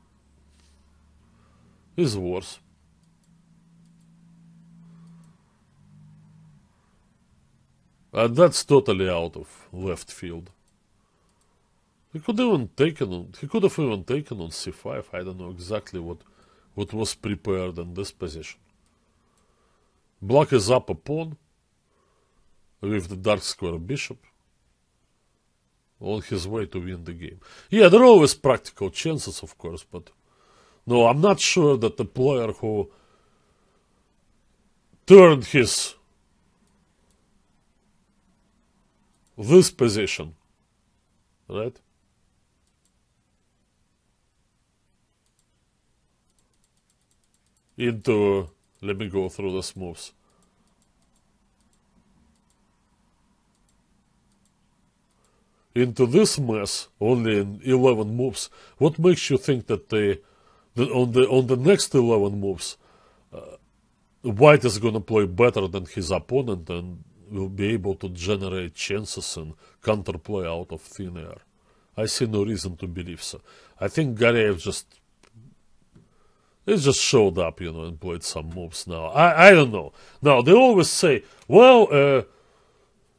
[SPEAKER 1] it's worse. And that's totally out of left field. He could have even taken on c5. I don't know exactly what was prepared in this position. Black is up a pawn with the dark square bishop on his way to win the game. Yeah, there are always practical chances, of course, but No, I'm not sure that the player who turned this position, right, into, let me go through the moves. Into this mess, only in 11 moves. What makes you think that on the next 11 moves, White is going to play better than his opponent and will be able to generate chances and counterplay out of thin air? I see no reason to believe so. I think Gareev just showed up, and played some moves now. I don't know. Now, they always say, well,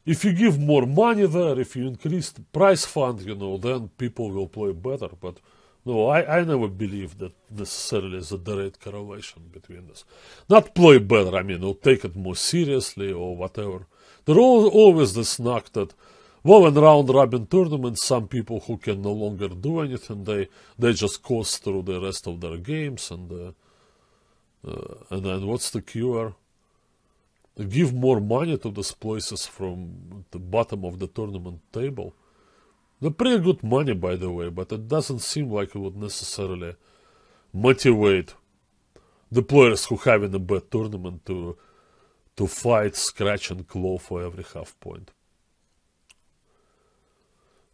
[SPEAKER 1] if you give more money there, if you increase the price fund, then people will play better. But no, I never believe that necessarily is a direct correlation between this. Not play better, I mean, or take it more seriously or whatever. There are always this knock that, well, in round-robin tournaments, some people who can no longer do anything, they just coast through the rest of their games, and then what's the cure? Give more money to these places from the bottom of the tournament table. They're pretty good money, by the way, but it doesn't seem like it would necessarily motivate the players who have in a bad tournament to fight, scratch, and claw for every half point.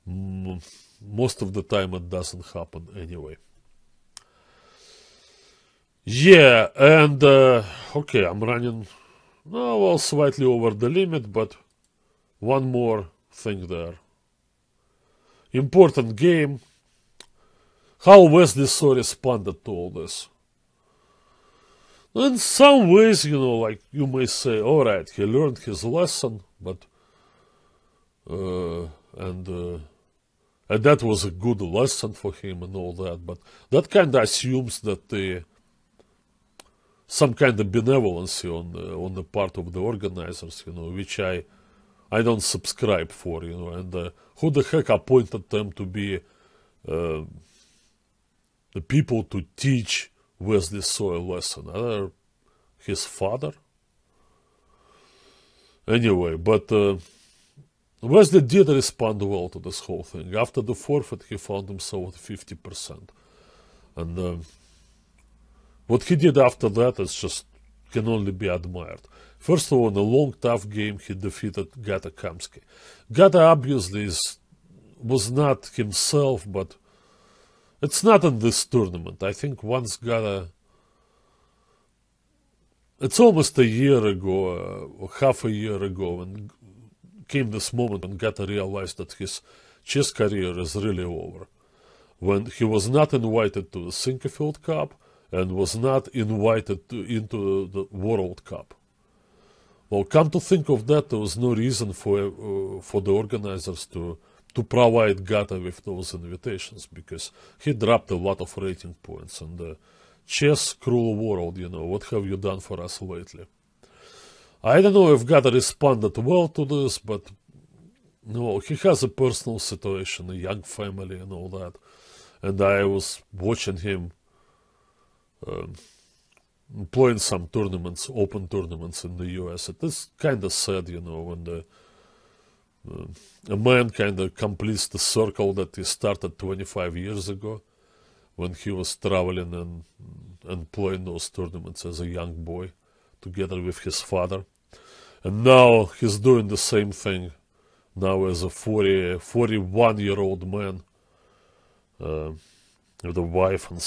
[SPEAKER 1] Most of the time it doesn't happen anyway. Yeah, and okay, I'm running slightly over the limit, but one more thing there. Important game. How Wesley So responded to all this. In some ways, like you may say, all right, he learned his lesson, but and that was a good lesson for him and all that. But that kind of assumes that some kind of benevolence on the part of the organizers, which I don't subscribe for, and who the heck appointed them to be the people to teach Wesley So a lesson? Either his father? Anyway, but Wesley did respond well to this whole thing. After the forfeit, he found himself at 50%. And what he did after that can only be admired. First of all, in a long, tough game, he defeated Gata Kamsky. Gata obviously was not himself, but it's not in this tournament. I think once Gata... It's almost a year ago, or half a year ago, when came this moment when Gata realized that his chess career is really over. When he was not invited to the Sinquefield Cup and was not invited into the World Cup. Well, come to think of that, there was no reason for the organizers to provide Gata with those invitations, because he dropped a lot of rating points. And chess, cruel world, what have you done for us lately? I don't know if Gata responded well to this, but no, he has a personal situation, a young family and all that. And I was watching him playing some tournaments, open tournaments in the US. It is kind of sad, when a man kind of completes the circle that he started 25 years ago, when he was traveling and playing those tournaments as a young boy together with his father. And now he's doing the same thing now as a 41-year-old man with a wife and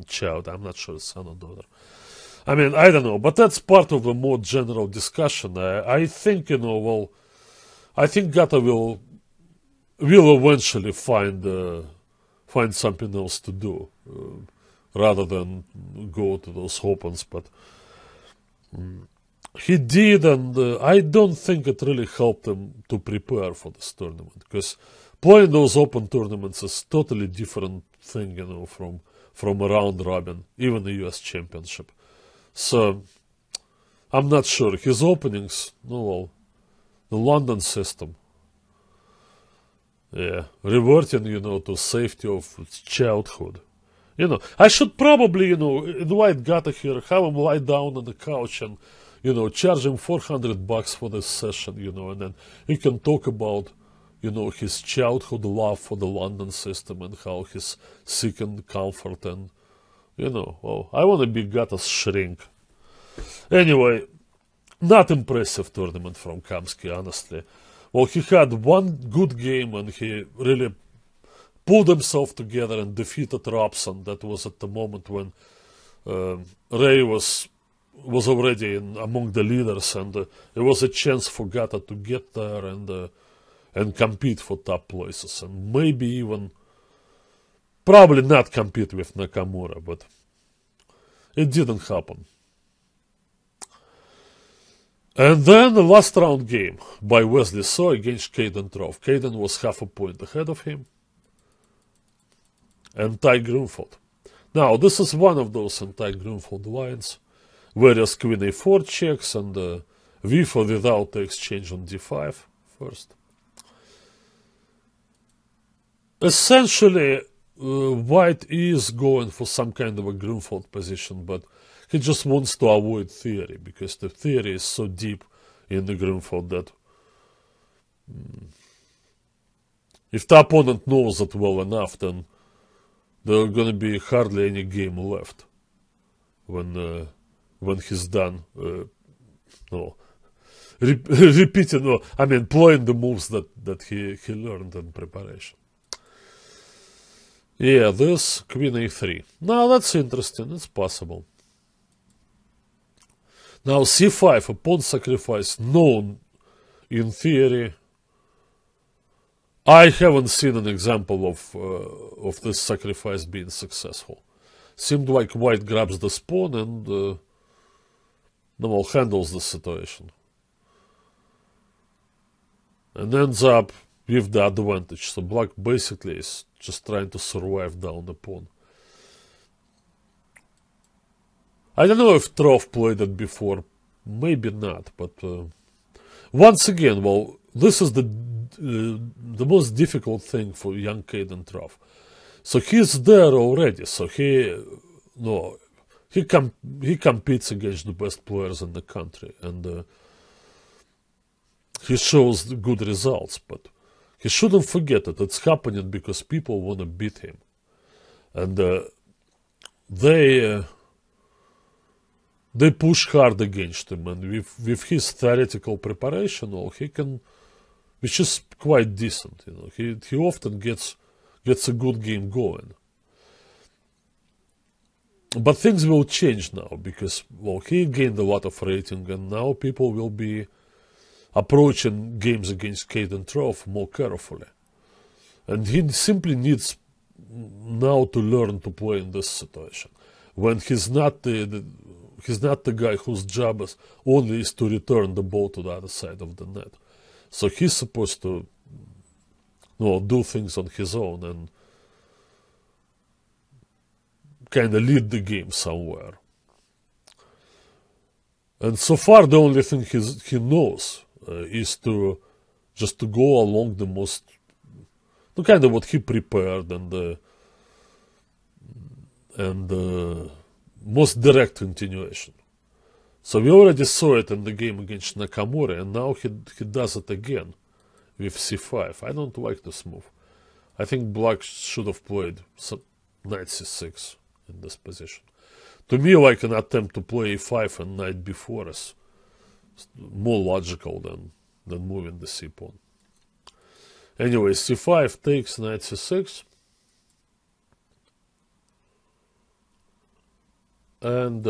[SPEAKER 1] child. I'm not sure it's son or daughter. I mean, I don't know, but that's part of a more general discussion. I think, I think Gata will eventually find something else to do rather than go to those opens. But he did, and I don't think it really helped him to prepare for this tournament, because playing those open tournaments is totally different thing, from a round robin, even the US Championship. So I'm not sure. His openings, the London system, reverting, to safety of childhood, I should probably, invite Gata here, have him lie down on the couch and, charge him $400 for this session, and then he can talk about, his childhood love for the London system and how he's seeking comfort and, I want to be Gata's shrink. Anyway, not impressive tournament from Kamsky, honestly. Well, he had one good game and he really pulled himself together and defeated Robson. That was at the moment when Ray was already among the leaders, and there was a chance for Gata to get there and compete for top places, and maybe even probably not compete with Nakamura, but it didn't happen. And then the last round game by Wesley So against Caden Trough. Caden was half a point ahead of him. And Ty Grunfeld. Now, this is one of those anti-Grunfeld lines. Various Queen A4 checks and with or without the exchange on D5 first. Essentially, White is going for some kind of a Grunfeld position, but he just wants to avoid theory, because the theory is so deep in the Grunfeld that if the opponent knows it well enough, then there are going to be hardly any game left when he's done repeating, playing the moves that he learned in preparation. Yeah, this Queen A3. Now that's interesting, it's possible. Now C5, a pawn sacrifice, known in theory. I haven't seen an example of this sacrifice being successful. Seemed like White grabs the pawn and handles the situation. And ends up with the advantage. So Black basically is just trying to survive down the pawn. I don't know if Trough played it before. Maybe not, but once again, well, this is the most difficult thing for young Caden Trough. So he's there already. So he competes against the best players in the country, and he shows good results. But he shouldn't forget that it's happening because people want to beat him, and they push hard against him. And with his theoretical preparation, which is quite decent, he often gets a good game going. But things will change now because, well, he gained a lot of rating, and now people will be approaching games against Caden Trough more carefully. And he simply needs now to learn to play in this situation, when he's not the guy whose job is only to return the ball to the other side of the net. So he's supposed to do things on his own and kind of lead the game somewhere. And so far the only thing he knows is to go along the most, kind of what he prepared and most direct continuation. So we already saw it in the game against Nakamura, and now he does it again with C5. I don't like this move. I think Black should have played knight C6 in this position. To me, like an attempt to play E5 and knight B4 is more logical than moving the C pawn. Anyway, C5 takes knight C6. And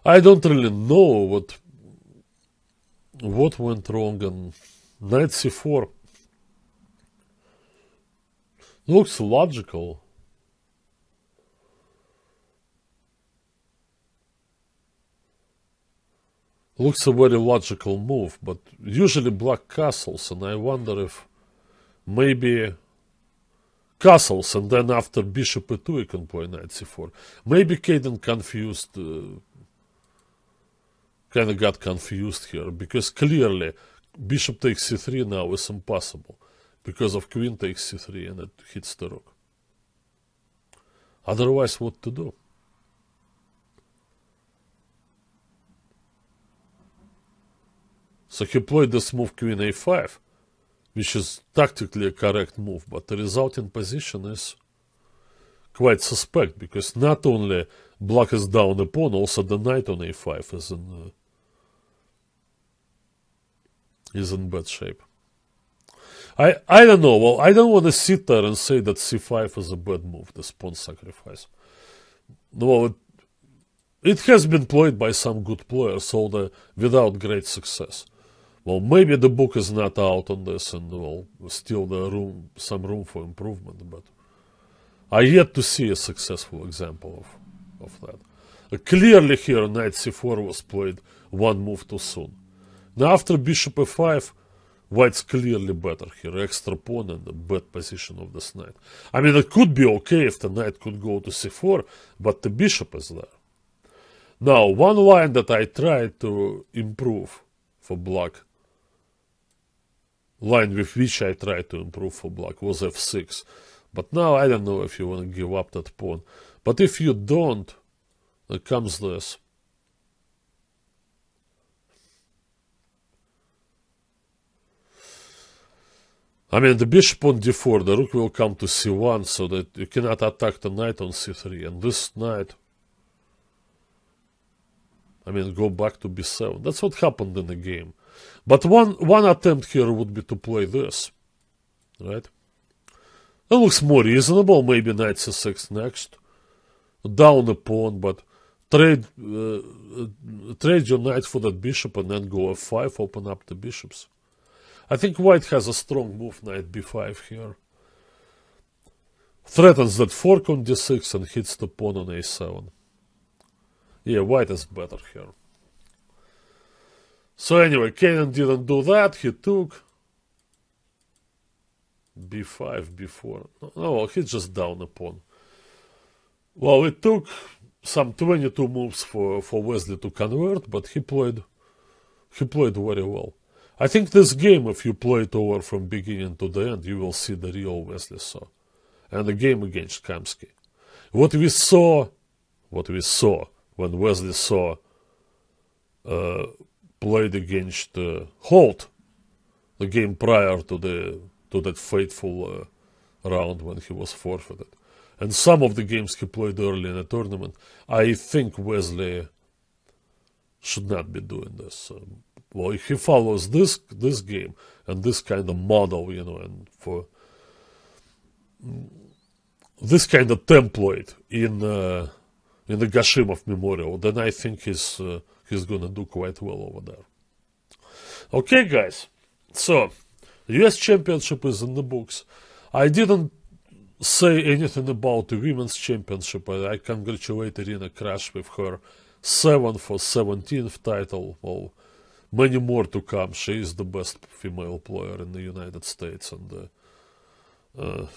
[SPEAKER 1] I don't really know what went wrong, and knight C4 looks logical. Looks a very logical move, but usually Black castles, and I wonder if maybe castles, and then after bishop e2 you can play knight c4. Maybe Caden kind of got confused here, because clearly bishop takes c3 now is impossible, because of queen takes c3 and it hits the rook. Otherwise, what to do? So he played this move queen a5, which is tactically a correct move, but the resulting position is quite suspect, because not only black is down a pawn, also the knight on a5 is in bad shape. I don't know. Well, I don't want to sit there and say that c5 is a bad move, this pawn sacrifice. No, it has been played by some good players, although without great success. Well, maybe the book is not out on this, and well, still some room for improvement, but I yet to see a successful example of that. Clearly here, knight c4 was played one move too soon. Now after bishop f5, white's clearly better here, extra pawn and the bad position of this knight. I mean, it could be okay if the knight could go to c4, but the bishop is there. Now, one line that I tried to improve for black, line with which I tried to improve for black, was f6. But now I don't know if you want to give up that pawn. But if you don't, there comes this. I mean, the bishop on d4, the rook will come to c1, so that you cannot attack the knight on c3. And this knight, I mean, go back to b7. That's what happened in the game. But one attempt here would be to play this, right? That looks more reasonable. Maybe knight c6 next, down a pawn, but trade your knight for that bishop and then go f5, open up the bishops. I think white has a strong move, knight b5 here. Threatens that fork on d6 and hits the pawn on a7. Yeah, white is better here. So anyway, Kanan didn't do that. He took b5, b4. No, he just down a pawn. Well, it took some 22 moves for Wesley to convert, but he played very well. I think this game, if you play it over from beginning to the end, you will see the real Wesley saw. And the game against Kamsky. What we saw when Wesley saw played against Holt, the game prior to that fateful round when he was forfeited. And some of the games he played early in the tournament, I think Wesley should not be doing this. Well, if he follows this game and this kind of model, you know, and for this kind of template in the Gashimov Memorial, then I think he's going to do quite well over there. Okay, guys. So, US Championship is in the books. I didn't say anything about the Women's Championship. I congratulate Irina Krash with her 7th or 17th title. Well, many more to come. She is the best female player in the United States, and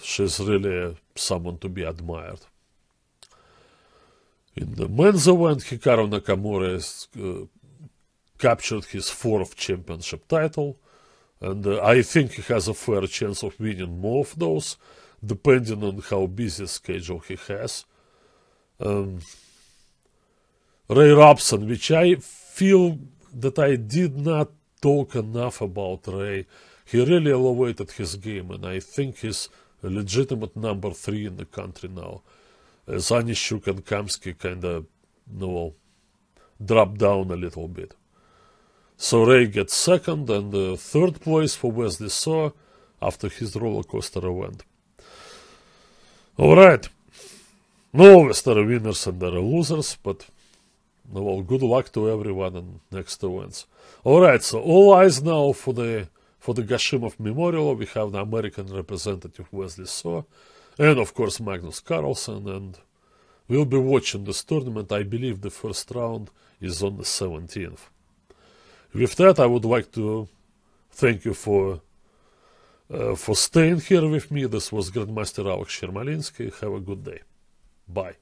[SPEAKER 1] she's really someone to be admired. In the men's event, Hikaru Nakamura has captured his 4th championship title, and I think he has a fair chance of winning more of those, depending on how busy a schedule he has. Ray Robson, which I feel that I did not talk enough about Ray. He really elevated his game, and I think he's a legitimate number 3 in the country now. As Anishuk and Kamsky kind of, dropped down a little bit. So Ray gets 2nd, and 3rd place for Wesley Saw after his roller coaster event. Alright. No, always there are winners and there are losers, but well, good luck to everyone in next events. Alright, so all eyes now for the Gashimov Memorial. We have the American representative Wesley Saw, and of course Magnus Carlsen, and we'll be watching this tournament. I believe the first round is on the 17th. With that, I would like to thank you for staying here with me. This was Grandmaster Alex Yermolinsky. Have a good day. Bye.